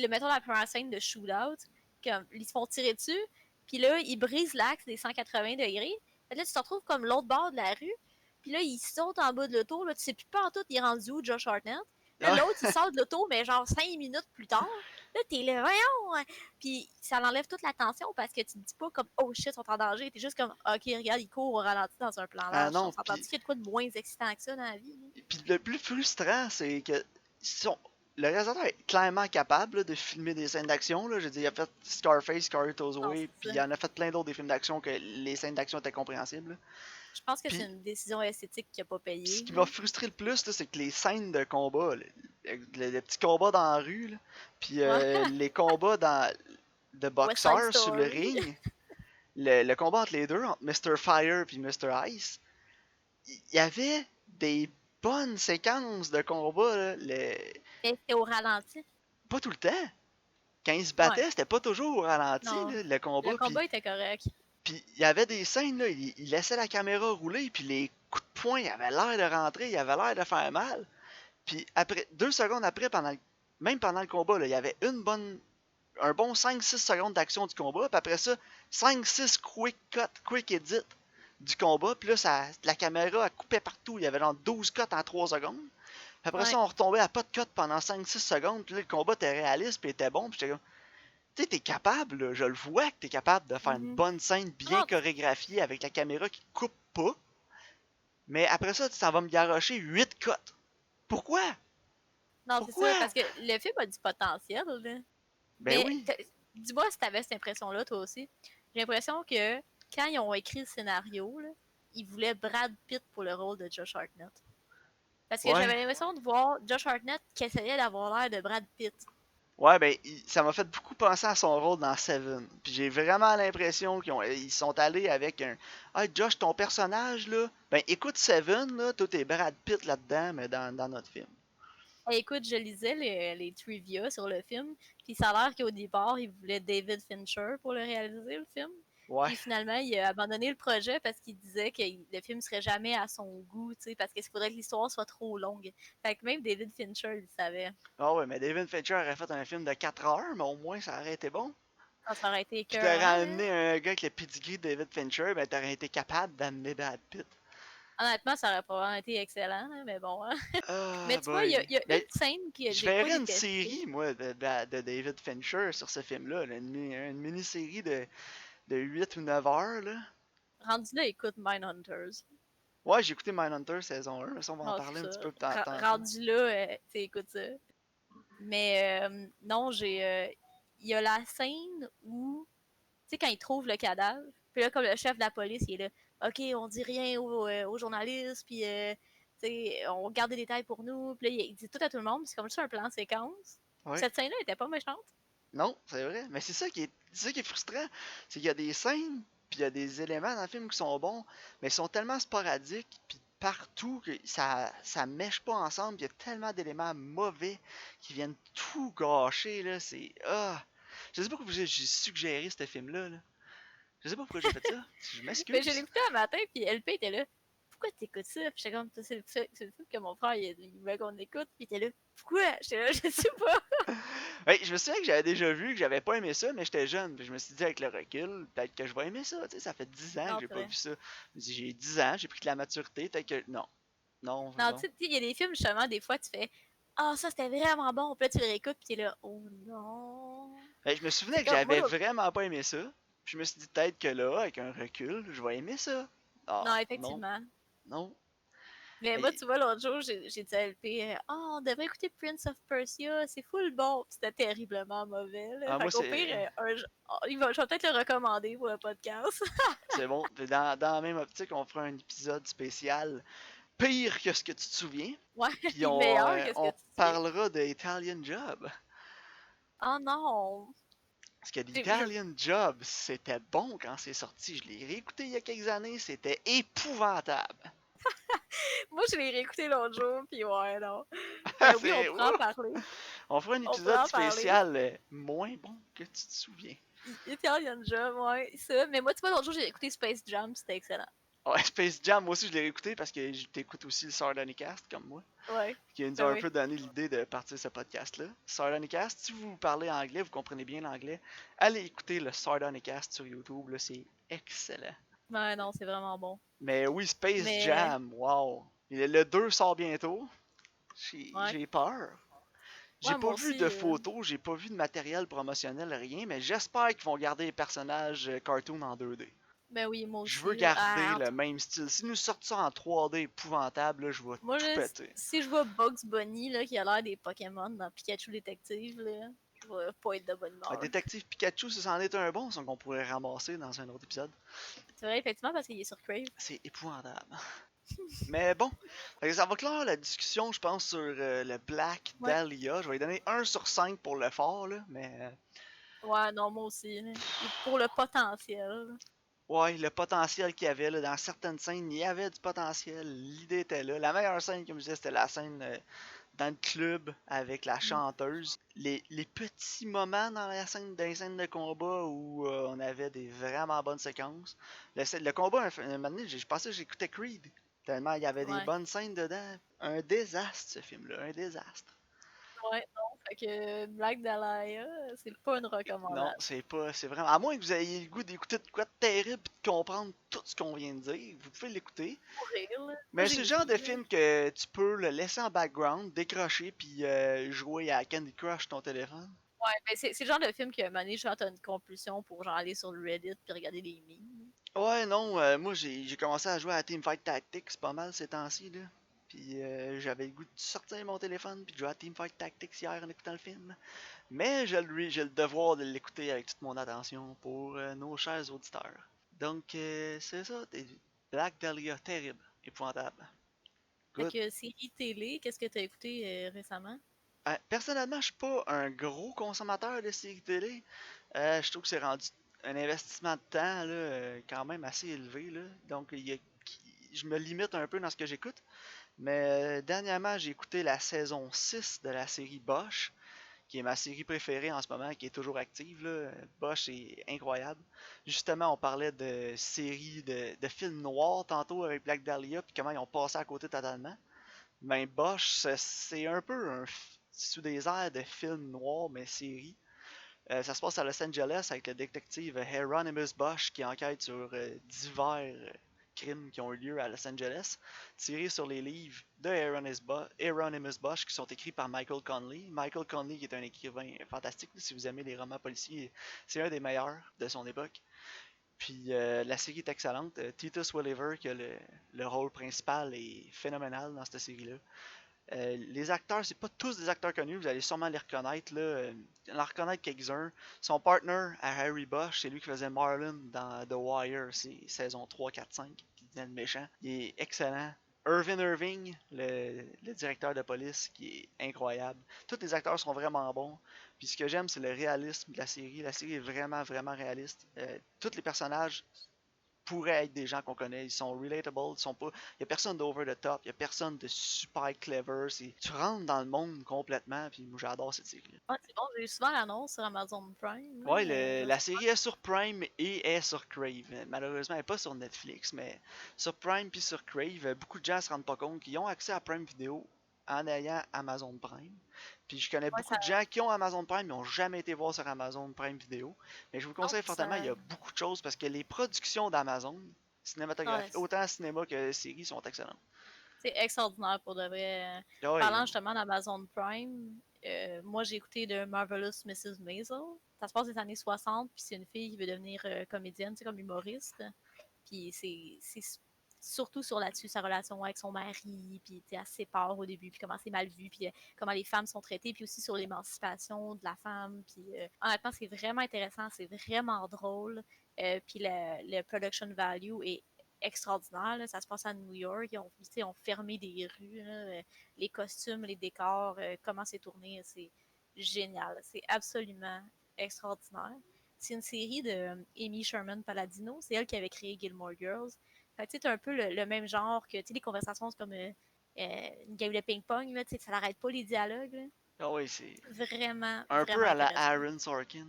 Speaker 2: mettons la première scène de shootout, comme, ils se font tirer dessus, puis là, ils brisent l'axe des 180 degrés. Fait là, tu te retrouves comme l'autre bord de la rue, puis là, il saute en bas de l'auto, là, tu sais plus pas en tout, il est rendu où, Josh Hartnett. Là,
Speaker 1: Ah,
Speaker 2: l'autre, il sort de l'auto, mais genre 5 minutes plus tard. Là, t'es là, voyons! Puis ça enlève toute la tension parce que tu te dis pas comme, oh shit, ils sont en danger. T'es juste comme, ok, regarde, ils courent au ralenti dans un plan
Speaker 1: ah
Speaker 2: large. On
Speaker 1: non,
Speaker 2: s'entend qu'il y a de quoi de moins excitant que ça dans la vie? Là?
Speaker 1: puis le plus frustrant, c'est que le réalisateur est clairement capable là, de filmer des scènes d'action. Là. Je veux dire, il a fait Scarface, Carlitos
Speaker 2: Non,
Speaker 1: Way,
Speaker 2: c'est
Speaker 1: puis
Speaker 2: ça.
Speaker 1: il en a fait plein d'autres des films d'action que les scènes d'action étaient compréhensibles. Là.
Speaker 2: Je pense que c'est
Speaker 1: Puis,
Speaker 2: une décision esthétique qui a pas
Speaker 1: ce
Speaker 2: payé.
Speaker 1: qui
Speaker 2: Là.
Speaker 1: m'a frustré le plus, là, c'est que les scènes de combat, les petits combats dans la rue, là, puis
Speaker 2: Ouais.
Speaker 1: les combats de
Speaker 2: West Side
Speaker 1: boxeurs sur le
Speaker 2: Story.
Speaker 1: ring, le combat entre les deux, entre Mr. Fire et Mr. Ice, il y avait des bonnes séquences de combat. Là,
Speaker 2: Mais c'était au ralenti.
Speaker 1: pas tout le temps. Quand ils se
Speaker 2: Ouais.
Speaker 1: battaient, c'était pas toujours au ralenti,
Speaker 2: Non.
Speaker 1: là, le
Speaker 2: Le
Speaker 1: combat.
Speaker 2: combat était correct.
Speaker 1: Puis il y avait des scènes, là, il laissait la caméra rouler, puis les coups de poing, il avait l'air de rentrer, il avait l'air de faire mal. Puis après, 2 secondes après, même pendant le combat, là, il y avait un bon 5-6 secondes d'action du combat. Puis après ça, 5-6 quick cut, quick edit du combat. Puis là, la caméra, elle coupait partout. Il y avait genre 12 cuts en 3 secondes. Puis après
Speaker 2: Ouais.
Speaker 1: ça, on retombait à pas de cut pendant 5-6 secondes. Puis là, le combat était réaliste, puis était bon. Puis j'étais comme, tu sais, t'es capable, là, je le vois que t'es capable de faire une
Speaker 2: Mhm.
Speaker 1: bonne scène bien
Speaker 2: Non,
Speaker 1: chorégraphiée avec la caméra qui coupe pas. Mais après ça, ça va me garocher 8 cuts. Pourquoi?
Speaker 2: non, c'est
Speaker 1: Pourquoi?
Speaker 2: ça, parce que le film a du potentiel. Là.
Speaker 1: Ben
Speaker 2: Mais
Speaker 1: oui.
Speaker 2: dis-moi si t'avais cette impression-là, toi aussi. J'ai l'impression que quand ils ont écrit le scénario, là, ils voulaient Brad Pitt pour le rôle de Josh Hartnett. Parce que
Speaker 1: Ouais.
Speaker 2: j'avais l'impression de voir Josh Hartnett qui essayait d'avoir l'air de Brad Pitt.
Speaker 1: Ouais, ben, ça m'a fait beaucoup penser à son rôle dans Seven. Puis j'ai vraiment l'impression ils sont allés avec un. Ah, Josh, ton personnage, là. Ben, écoute Seven, là. Toi, t'es Brad Pitt là-dedans, mais dans notre film.
Speaker 2: Et écoute, je lisais les trivia sur le film, puis ça a l'air qu'au départ, il voulait David Fincher pour le réaliser, le film.
Speaker 1: Ouais.
Speaker 2: Puis finalement, il a abandonné le projet parce qu'il disait que le film serait jamais à son goût, tu sais, parce qu'il faudrait que l'histoire soit trop longue. Fait que même David Fincher, il savait.
Speaker 1: Ah ouais, mais David Fincher aurait fait un film de 4 heures, mais au moins, ça aurait été bon.
Speaker 2: Ça aurait été
Speaker 1: Puis t'aurais
Speaker 2: écœurant, là.
Speaker 1: amené un gars avec le pedigree de David Fincher, ben, t'aurais été capable d'amener Brad Pitt.
Speaker 2: Honnêtement, ça aurait probablement été excellent, là, mais bon. Hein. Mais
Speaker 1: Ah,
Speaker 2: tu vois,
Speaker 1: boy.
Speaker 2: il y a
Speaker 1: Ben,
Speaker 2: une scène que
Speaker 1: je
Speaker 2: j'ai pas
Speaker 1: verrais une
Speaker 2: détestée.
Speaker 1: série, moi, de David Fincher sur ce film-là. Là, une mini-série de 8 ou 9 heures, là.
Speaker 2: Rendu là, écoute Mindhunters.
Speaker 1: Ouais, j'ai écouté Mindhunter saison 1, mais ça, on va en
Speaker 2: Non, c'est
Speaker 1: parler un petit
Speaker 2: ça.
Speaker 1: peu tantôt.
Speaker 2: Rendu là, tu sais, écoute ça. Mais non, il y a la scène où, tu sais, quand ils trouvent le cadavre, puis là, comme le chef de la police, il est là, OK, on dit rien aux journalistes, puis, tu sais, on garde des détails pour nous. Puis là, il dit tout à tout le monde, puis c'est comme juste un plan de séquence.
Speaker 1: Ouais.
Speaker 2: Cette scène-là était pas méchante.
Speaker 1: Non, c'est vrai. Mais c'est ça qui est frustrant. C'est qu'il y a des scènes, puis il y a des éléments dans le film qui sont bons, mais ils sont tellement sporadiques, puis partout, que ça mèche pas ensemble. Il y a tellement d'éléments mauvais qui viennent tout gâcher, là. C'est. Ah! Je sais pas pourquoi j'ai suggéré ce film-là, là. Je sais pas pourquoi j'ai fait ça. Je
Speaker 2: Mais je
Speaker 1: m'excuse.
Speaker 2: l'écoutais un matin, puis LP était là. Pourquoi t'écoutes ça? Puis j'étais comme, c'est le film que mon frère il veut qu'on écoute. Puis il était là, pourquoi? J'étais là, je sais pas.
Speaker 1: Ouais, je me souviens que j'avais déjà vu, que j'avais pas aimé ça, mais j'étais jeune. Puis je me suis dit, avec le recul, peut-être que je vais aimer ça. Tu sais, ça fait 10 ans que
Speaker 2: Non,
Speaker 1: j'ai
Speaker 2: c'est
Speaker 1: pas
Speaker 2: vrai.
Speaker 1: vu ça. Je me dis, j'ai 10 ans, j'ai pris de la maturité, peut-être que. Non. Non,
Speaker 2: Non, tu
Speaker 1: non.
Speaker 2: sais, il y a des films, justement, des fois, tu fais, ah, ça c'était vraiment bon. Puis là, tu le réécoutes, puis t'es là, oh non.
Speaker 1: Ben, je me
Speaker 2: C'est
Speaker 1: souvenais que
Speaker 2: comme, moi,
Speaker 1: j'avais vraiment pas aimé ça. Puis je me suis dit, peut-être que là, avec un recul, je vais aimer ça.
Speaker 2: non,
Speaker 1: Ah, non,
Speaker 2: effectivement.
Speaker 1: non.
Speaker 2: Mais moi,
Speaker 1: Hey,
Speaker 2: tu vois, l'autre jour, j'ai dit à LP, on devrait écouter Prince of Persia, c'est full bon. Puis c'était terriblement mauvais, là.
Speaker 1: ah,
Speaker 2: Fait
Speaker 1: moi,
Speaker 2: qu'au pire,
Speaker 1: c'est.
Speaker 2: je vais peut-être le recommander pour le podcast.
Speaker 1: C'est bon. Puis dans la même optique, on fera un épisode spécial pire que ce que tu te souviens.
Speaker 2: Ouais,
Speaker 1: Puis
Speaker 2: puis meilleur que ce que
Speaker 1: on
Speaker 2: tu sais.
Speaker 1: parlera de Italian Job.
Speaker 2: Oh non!
Speaker 1: Parce que
Speaker 2: Je-
Speaker 1: l'Italian Job, c'était bon quand c'est sorti. Je l'ai réécouté il y a quelques années, c'était épouvantable.
Speaker 2: Moi, je l'ai réécouté l'autre jour, puis ouais, non. Mais oui, on
Speaker 1: c'est
Speaker 2: pourra en
Speaker 1: ouf.
Speaker 2: parler.
Speaker 1: On fera un
Speaker 2: On pourra
Speaker 1: épisode
Speaker 2: en parler.
Speaker 1: spécial moins bon que tu te souviens.
Speaker 2: Italian Job, ouais, ça. Mais moi, tu vois, l'autre jour, j'ai écouté Space Jam, c'était excellent.
Speaker 1: Ouais, Space Jam, moi aussi je l'ai réécouté parce que t'écoutes aussi le Sardonicast comme moi.
Speaker 2: Ouais,
Speaker 1: Qui nous a
Speaker 2: ben
Speaker 1: un
Speaker 2: oui.
Speaker 1: peu donné l'idée de partir ce podcast-là. Sardonicast, si vous parlez anglais, vous comprenez bien l'anglais, allez écouter le Sardonicast sur YouTube, là, c'est excellent.
Speaker 2: Ouais, non, c'est vraiment bon.
Speaker 1: Mais oui, Space
Speaker 2: Mais,
Speaker 1: Jam, wow. Le 2 sort bientôt.
Speaker 2: ouais.
Speaker 1: J'ai peur. J'ai
Speaker 2: Ouais,
Speaker 1: pas
Speaker 2: moi
Speaker 1: vu
Speaker 2: aussi.
Speaker 1: de photos, j'ai pas vu de matériel promotionnel, rien, mais j'espère qu'ils vont garder les personnages cartoon en 2D.
Speaker 2: Ben oui, moi
Speaker 1: Je veux
Speaker 2: aussi.
Speaker 1: garder le même style. Si nous sortent ça en 3D épouvantable, là, je vais
Speaker 2: Moi,
Speaker 1: tout
Speaker 2: là,
Speaker 1: péter.
Speaker 2: si je vois Bugs Bunny, là, qui a l'air des Pokémon dans Pikachu Détective, là, je vais pas être de bonne
Speaker 1: Un
Speaker 2: humeur.
Speaker 1: détective Pikachu, ça c'en est un bon, ça qu'on pourrait ramasser dans un autre épisode.
Speaker 2: C'est vrai, effectivement, parce qu'il est sur Crave.
Speaker 1: C'est épouvantable. Mais bon, ça va clore la discussion, je pense, sur le Black
Speaker 2: Ouais.
Speaker 1: Dahlia. Je vais lui donner 1 sur 5 pour le fort, là, mais
Speaker 2: Ouais, non, moi aussi. Là. Et pour le potentiel.
Speaker 1: ouais, le potentiel qu'il y avait là, dans certaines scènes, il y avait du potentiel, l'idée était là. La meilleure scène, comme je disais, c'était la scène dans le club avec la
Speaker 2: Mm.
Speaker 1: chanteuse. Les petits moments dans les scènes de combat où on avait des vraiment bonnes séquences. Le combat, un moment donné, je pensais que j'écoutais Creed. Tellement il y avait des
Speaker 2: Ouais.
Speaker 1: bonnes scènes dedans. Un désastre, ce film-là, un désastre.
Speaker 2: Ouais, non. Fait que Black Dahlia, c'est pas une
Speaker 1: Non,
Speaker 2: recommandation.
Speaker 1: c'est pas. C'est vraiment. À moins que vous ayez le goût d'écouter de quoi de terrible et de comprendre tout ce qu'on vient de dire, vous pouvez l'écouter.
Speaker 2: Pour rire, là. Moi,
Speaker 1: Mais c'est
Speaker 2: j'ai
Speaker 1: le genre
Speaker 2: ri,
Speaker 1: de
Speaker 2: là.
Speaker 1: film que tu peux le laisser en background, décrocher, puis jouer à Candy Crush ton téléphone.
Speaker 2: Ouais, mais c'est le genre de film que, à un moment donné, genre, t'as une compulsion pour genre aller sur le Reddit puis regarder des memes.
Speaker 1: Ouais, non, moi j'ai commencé à jouer à Teamfight Tactics pas mal ces temps-ci, là. Puis j'avais le goût de sortir mon téléphone puis de jouer à Teamfight Tactics hier en écoutant le film. Mais j'ai le devoir de l'écouter avec toute mon attention pour nos chers auditeurs. Donc c'est ça, Black Dahlia, terrible, épouvantable.
Speaker 2: Fait
Speaker 1: Good.
Speaker 2: que série télé, qu'est-ce que t'as écouté récemment?
Speaker 1: Personnellement, je suis pas un gros consommateur de séries télé. Je trouve que c'est rendu un investissement de temps là, quand même assez élevé. Là. Donc, je me limite un peu dans ce que j'écoute. Mais dernièrement, j'ai écouté la saison 6 de la série Bosch, qui est ma série préférée en ce moment, qui est toujours active. Là. Bosch est incroyable. Justement, on parlait de séries de films noirs tantôt avec Black Dahlia, puis comment ils ont passé à côté totalement. Ben Bosch, c'est un peu sous des airs de film noir, mais série. Ça se passe à Los Angeles avec le détective Hieronymus Bosch qui enquête sur divers crimes qui ont eu lieu à Los Angeles, tiré sur les livres de Hieronymus Bosch qui sont écrits par Michael Connelly. Michael Connelly qui est un écrivain fantastique, si vous aimez les romans policiers, c'est un des meilleurs de son époque. Puis la série est excellente. Titus Welliver, qui a le rôle principal, est phénoménal dans cette série-là. Les acteurs, c'est pas tous des acteurs connus, vous allez sûrement les reconnaître. Là, en reconnaître quelques-uns. Son partner à Harry Bosch, c'est lui qui faisait Marlon dans The Wire, c'est saison 3, 4, 5, qui devient le méchant. Il est excellent. Irvin Irving, le directeur de police, qui est incroyable. Tous les acteurs sont vraiment bons. Puis ce que j'aime, c'est le réalisme de la série. La série est vraiment, vraiment réaliste. Tous les personnages pourraient être des gens qu'on connaît. Ils sont relatable, ils sont pas. Il y a personne d'over the top, il y a personne de super clever. Tu rentres dans le monde complètement, puis moi j'adore cette série.
Speaker 2: Ah, c'est bon, j'ai eu souvent l'annonce sur Amazon Prime.
Speaker 1: Ouais,
Speaker 2: Je
Speaker 1: la
Speaker 2: sais
Speaker 1: série est sur Prime et est sur Crave. Malheureusement, elle n'est pas sur Netflix, mais sur Prime puis sur Crave, beaucoup de gens se rendent pas compte qu'ils ont accès à Prime Video en ayant Amazon Prime. Puis je connais
Speaker 2: ouais,
Speaker 1: beaucoup de gens qui ont Amazon Prime, mais n'ont jamais été voir sur Amazon Prime Video. Mais je vous
Speaker 2: non,
Speaker 1: conseille fortement, il y a beaucoup de choses parce que les productions d'Amazon,
Speaker 2: ouais,
Speaker 1: cinématographiques, autant cinéma que séries, sont excellentes.
Speaker 2: c'est extraordinaire pour de vrai.
Speaker 1: Ah ouais,
Speaker 2: Parlant justement d'Amazon Prime, moi j'ai écouté The Marvelous Mrs. Maisel. Ça se passe des années 60, puis c'est une fille qui veut devenir comédienne, comme humoriste. Puis c'est surtout sur là-dessus, sa relation avec son mari, puis elle se sépare au début, puis comment c'est mal vu, puis comment les femmes sont traitées, puis aussi sur l'émancipation de la femme. Puis honnêtement, c'est vraiment intéressant, c'est vraiment drôle. Puis le production value est extraordinaire. Là. Ça se passe à New York. Ils ont fermé des rues. Là. Les costumes, les décors, comment c'est tourné, c'est génial. C'est absolument extraordinaire. C'est une série de Amy Sherman Palladino. C'est elle qui avait créé Gilmore Girls. Fait que c'est un peu le même genre que les conversations, c'est comme une game de ping-pong. Là, ça n'arrête pas les dialogues. Là.
Speaker 1: ah ouais, c'est
Speaker 2: Vraiment,
Speaker 1: un peu
Speaker 2: vraiment
Speaker 1: à la
Speaker 2: intéressant.
Speaker 1: Aaron Sorkin.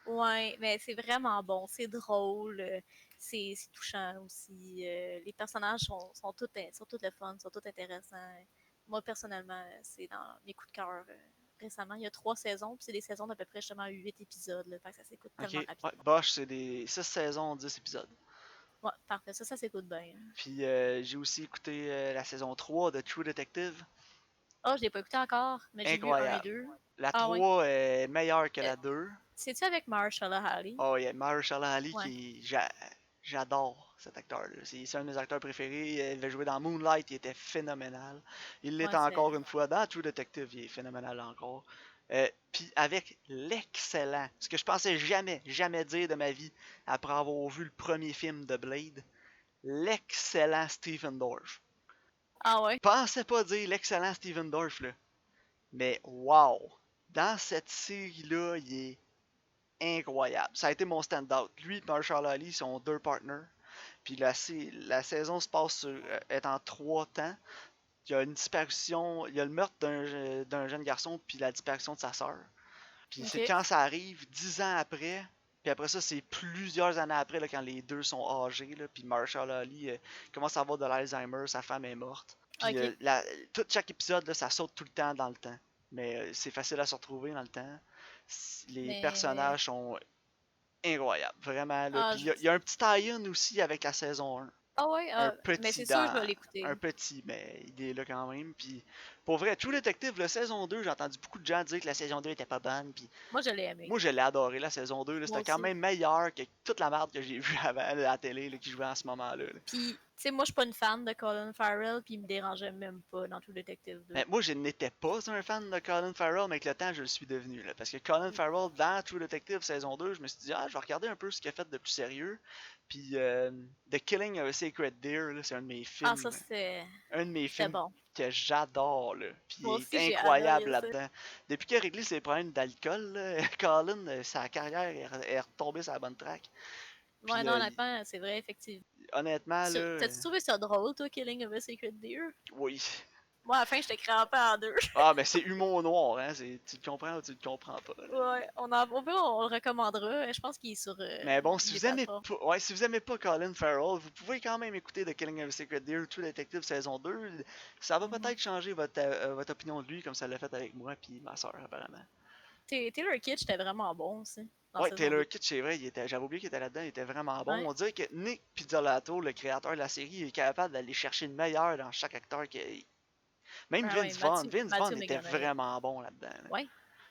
Speaker 2: Ouais, mais c'est vraiment bon. C'est drôle. C'est touchant aussi. Les personnages sont tous le fun, sont tous intéressants. Moi, personnellement, c'est dans mes coups de cœur récemment. Il y a 3 saisons, puis c'est des saisons d'à peu près justement 8 épisodes. Là, fait que ça s'écoute
Speaker 1: Ok,
Speaker 2: tellement
Speaker 1: ouais,
Speaker 2: rapidement.
Speaker 1: Bosch, c'est des 6 saisons, 10 épisodes.
Speaker 2: Ouais, parfait. Ça s'écoute bien.
Speaker 1: Puis j'ai aussi écouté la saison 3 de True Detective.
Speaker 2: Ah, je l'ai pas écouté encore, mais j'ai vu un et
Speaker 1: Incroyable.
Speaker 2: deux.
Speaker 1: La
Speaker 2: Ah ouais.
Speaker 1: 3 est meilleure que
Speaker 2: Euh,
Speaker 1: la 2.
Speaker 2: C'est-tu avec Mahershala Ali?
Speaker 1: Oh, il y a Mahershala Ali
Speaker 2: Ouais.
Speaker 1: qui. J'adore cet acteur-là. C'est un de mes acteurs préférés. Il avait joué dans Moonlight, il était phénoménal. Il l'est
Speaker 2: Ouais, c'est.
Speaker 1: encore une fois. Dans True Detective, il est phénoménal encore. Puis avec l'excellent, ce que je pensais jamais dire de ma vie après avoir vu le premier film de Blade, l'excellent Stephen Dorff.
Speaker 2: Ah ouais.
Speaker 1: Pensais pas dire l'excellent Stephen Dorff, là. Mais wow! Dans cette série-là, il est incroyable. Ça a été mon stand-out. Lui et Marshall Ali sont deux partners. Puis la saison se passe est en 3 temps. Il y a une disparition, il y a le meurtre d'un jeune garçon, puis la disparition de sa sœur. Puis c'est
Speaker 2: Ok.
Speaker 1: quand ça arrive, 10 ans après. Puis après ça, c'est plusieurs années après, là, quand les deux sont âgés. Là, puis Marshall Ali commence à avoir de l'Alzheimer, sa femme est morte. Puis
Speaker 2: Ok.
Speaker 1: chaque épisode, là, ça saute tout le temps dans le temps. Mais c'est facile à se retrouver dans le temps. Les
Speaker 2: Mais.
Speaker 1: personnages sont incroyables, vraiment. Là.
Speaker 2: Ah,
Speaker 1: Puis il y a un petit tie-in aussi avec la saison 1.
Speaker 2: ah ouais,
Speaker 1: Un
Speaker 2: mais
Speaker 1: petit
Speaker 2: c'est sûr, je
Speaker 1: dans.
Speaker 2: vais
Speaker 1: Un
Speaker 2: l'écouter.
Speaker 1: petit, mais il est là quand même. Puis pour vrai, True Detective, la saison 2, j'ai entendu beaucoup de gens dire que la saison 2 était pas bonne. Puis
Speaker 2: Moi, je l'ai aimé.
Speaker 1: moi, je l'ai adoré, la saison 2.
Speaker 2: Moi
Speaker 1: C'était quand
Speaker 2: aussi.
Speaker 1: même meilleur que toute la merde que j'ai vue avant à la télé là, qui jouait en ce moment-là. Là.
Speaker 2: Puis, tu sais, moi, je suis pas une fan de Colin Farrell, puis il me dérangeait même pas dans True Detective 2.
Speaker 1: Mais moi, je n'étais pas un fan de Colin Farrell, mais avec le temps, je le suis devenu. Là, parce que Colin Farrell, dans True Detective saison 2, je me suis dit, ah, je vais regarder un peu ce qu'il a fait de plus sérieux. Puis The Killing of a Sacred Deer, c'est
Speaker 2: Ah, ça,
Speaker 1: un de mes
Speaker 2: c'était
Speaker 1: films
Speaker 2: bon.
Speaker 1: que j'adore. Là. Puis il
Speaker 2: Moi
Speaker 1: est
Speaker 2: aussi, j'ai adoré
Speaker 1: incroyable
Speaker 2: ça.
Speaker 1: là-dedans. Depuis qu'il a réglé ses problèmes d'alcool, là, Colin, sa carrière est retombée sur la bonne track.
Speaker 2: Ouais,
Speaker 1: Puis
Speaker 2: non, honnêtement, c'est vrai, effectivement.
Speaker 1: honnêtement, là,
Speaker 2: T'as-tu trouvé ça drôle, toi, Killing of a Sacred Deer?
Speaker 1: oui.
Speaker 2: Moi, à la fin, j'étais crampé en deux.
Speaker 1: Ah, mais c'est humour noir, hein. Tu le comprends ou tu le comprends pas. Là.
Speaker 2: Ouais, on le recommandera. Je pense qu'il est sur
Speaker 1: Mais bon,
Speaker 2: les plateformes.
Speaker 1: si vous aimez pas Colin Farrell, vous pouvez quand même écouter The Killing of a Sacred Deer, True Detective saison 2. Ça va
Speaker 2: Mhm.
Speaker 1: peut-être changer votre opinion de lui, comme ça l'a fait avec moi puis ma soeur, apparemment.
Speaker 2: Taylor Kitsch était vraiment bon aussi, dans
Speaker 1: Ouais,
Speaker 2: saison 2.
Speaker 1: Taylor Kitsch, c'est vrai, j'avais oublié qu'il était là-dedans, il était vraiment bon.
Speaker 2: Ouais,
Speaker 1: On dirait que Nick Pizzolatto, le créateur de la série, est capable d'aller chercher le meilleur dans chaque acteur. Même
Speaker 2: ouais, ouais,
Speaker 1: Vince Vaughn
Speaker 2: Matthew
Speaker 1: était
Speaker 2: McConaughey.
Speaker 1: vraiment bon là-dedans. Là.
Speaker 2: Ouais.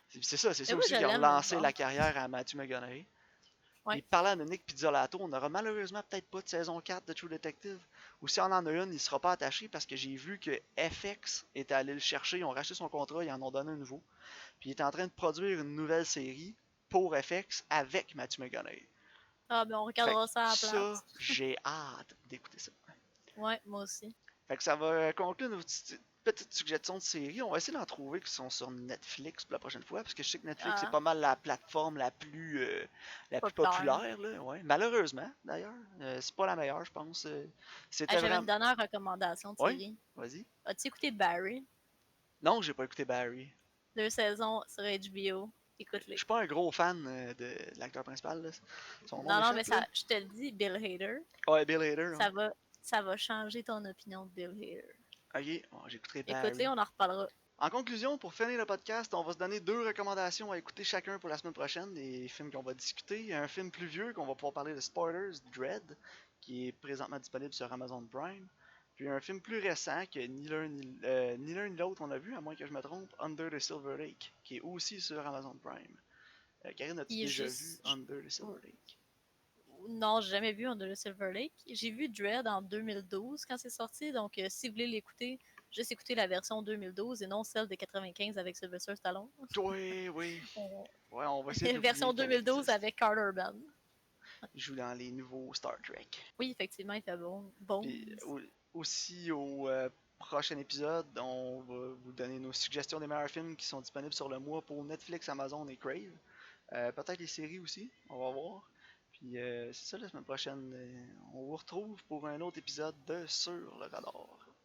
Speaker 1: C'est
Speaker 2: Mais
Speaker 1: ça
Speaker 2: moi,
Speaker 1: aussi
Speaker 2: je
Speaker 1: qui a
Speaker 2: l'aime, Vince
Speaker 1: relancé
Speaker 2: Vaughn.
Speaker 1: la carrière à Matthew McConaughey. Puis
Speaker 2: Ouais.
Speaker 1: parlant de Nick Pizzolatto, on n'aura malheureusement peut-être pas de saison 4 de True Detective. Ou si on en a une, il ne sera pas attaché parce que j'ai vu que FX était allé le chercher, ils ont racheté son contrat, ils en ont donné un nouveau. Puis il est en train de produire une nouvelle série pour FX avec Matthew McConaughey.
Speaker 2: Ah, ben on
Speaker 1: Fait que
Speaker 2: regardera ça à la
Speaker 1: ça,
Speaker 2: place.
Speaker 1: j'ai hâte d'écouter ça.
Speaker 2: Ouais, moi aussi.
Speaker 1: Fait que ça va conclure notre petite petite suggestion de série. On va essayer d'en trouver qui sont sur Netflix pour la prochaine fois, parce que je sais que Netflix c'est
Speaker 2: Ah,
Speaker 1: pas mal la plateforme la plus
Speaker 2: populaire.
Speaker 1: populaire, là. Ouais. Malheureusement, d'ailleurs. C'est pas la meilleure, je pense.
Speaker 2: Ah,
Speaker 1: C'était
Speaker 2: j'avais une
Speaker 1: vraiment.
Speaker 2: dernière recommandation de
Speaker 1: Ouais,
Speaker 2: série.
Speaker 1: vas-y.
Speaker 2: As-tu écouté Barry?
Speaker 1: Non, j'ai pas écouté Barry.
Speaker 2: 2 saisons sur HBO.
Speaker 1: Je
Speaker 2: Écoute-les.
Speaker 1: suis pas un gros fan de l'acteur principal, là. Son nom
Speaker 2: Non, non, mais
Speaker 1: m'échappe, là.
Speaker 2: ça, je te le dis, Bill Hader,
Speaker 1: Ouais, Bill Hader, ouais.
Speaker 2: ça va, ça va changer ton opinion de Bill Hader.
Speaker 1: Ok, bon, j'écouterai
Speaker 2: Écoute-les,
Speaker 1: Barry.
Speaker 2: on en reparlera.
Speaker 1: En conclusion, pour finir le podcast, on va se donner 2 recommandations à écouter chacun pour la semaine prochaine, des films qu'on va discuter. Un film plus vieux qu'on va pouvoir parler de Spoilers, Dread, qui est présentement disponible sur Amazon Prime. Puis un film plus récent que ni l'un ni l'autre on a vu, à moins que je me trompe, Under the Silver Lake, qui est aussi sur Amazon Prime. Karine, as-tu
Speaker 2: Il est
Speaker 1: déjà vu
Speaker 2: juste.
Speaker 1: Under the Silver Lake?
Speaker 2: Non, j'ai jamais vu Under the Silver Lake. J'ai vu Dread en 2012 quand c'est sorti, donc si vous voulez l'écouter, juste écoutez la version 2012 et non celle de 95 avec Sylvester Stallone.
Speaker 1: Oui, oui.
Speaker 2: On-
Speaker 1: Ouais, on va essayer d'oublier
Speaker 2: version
Speaker 1: qu'elle
Speaker 2: 2012
Speaker 1: existe.
Speaker 2: avec Carter Urban.
Speaker 1: Il joue dans les nouveaux Star Trek.
Speaker 2: Oui, effectivement, il fait bon. Bones.
Speaker 1: Puis aussi au prochain épisode, on va vous donner nos suggestions des meilleurs films qui sont disponibles sur le mois pour Netflix, Amazon et Crave. Peut-être les séries aussi, on va voir. Puis c'est ça la semaine prochaine. On vous retrouve pour un autre épisode de Sur le radar.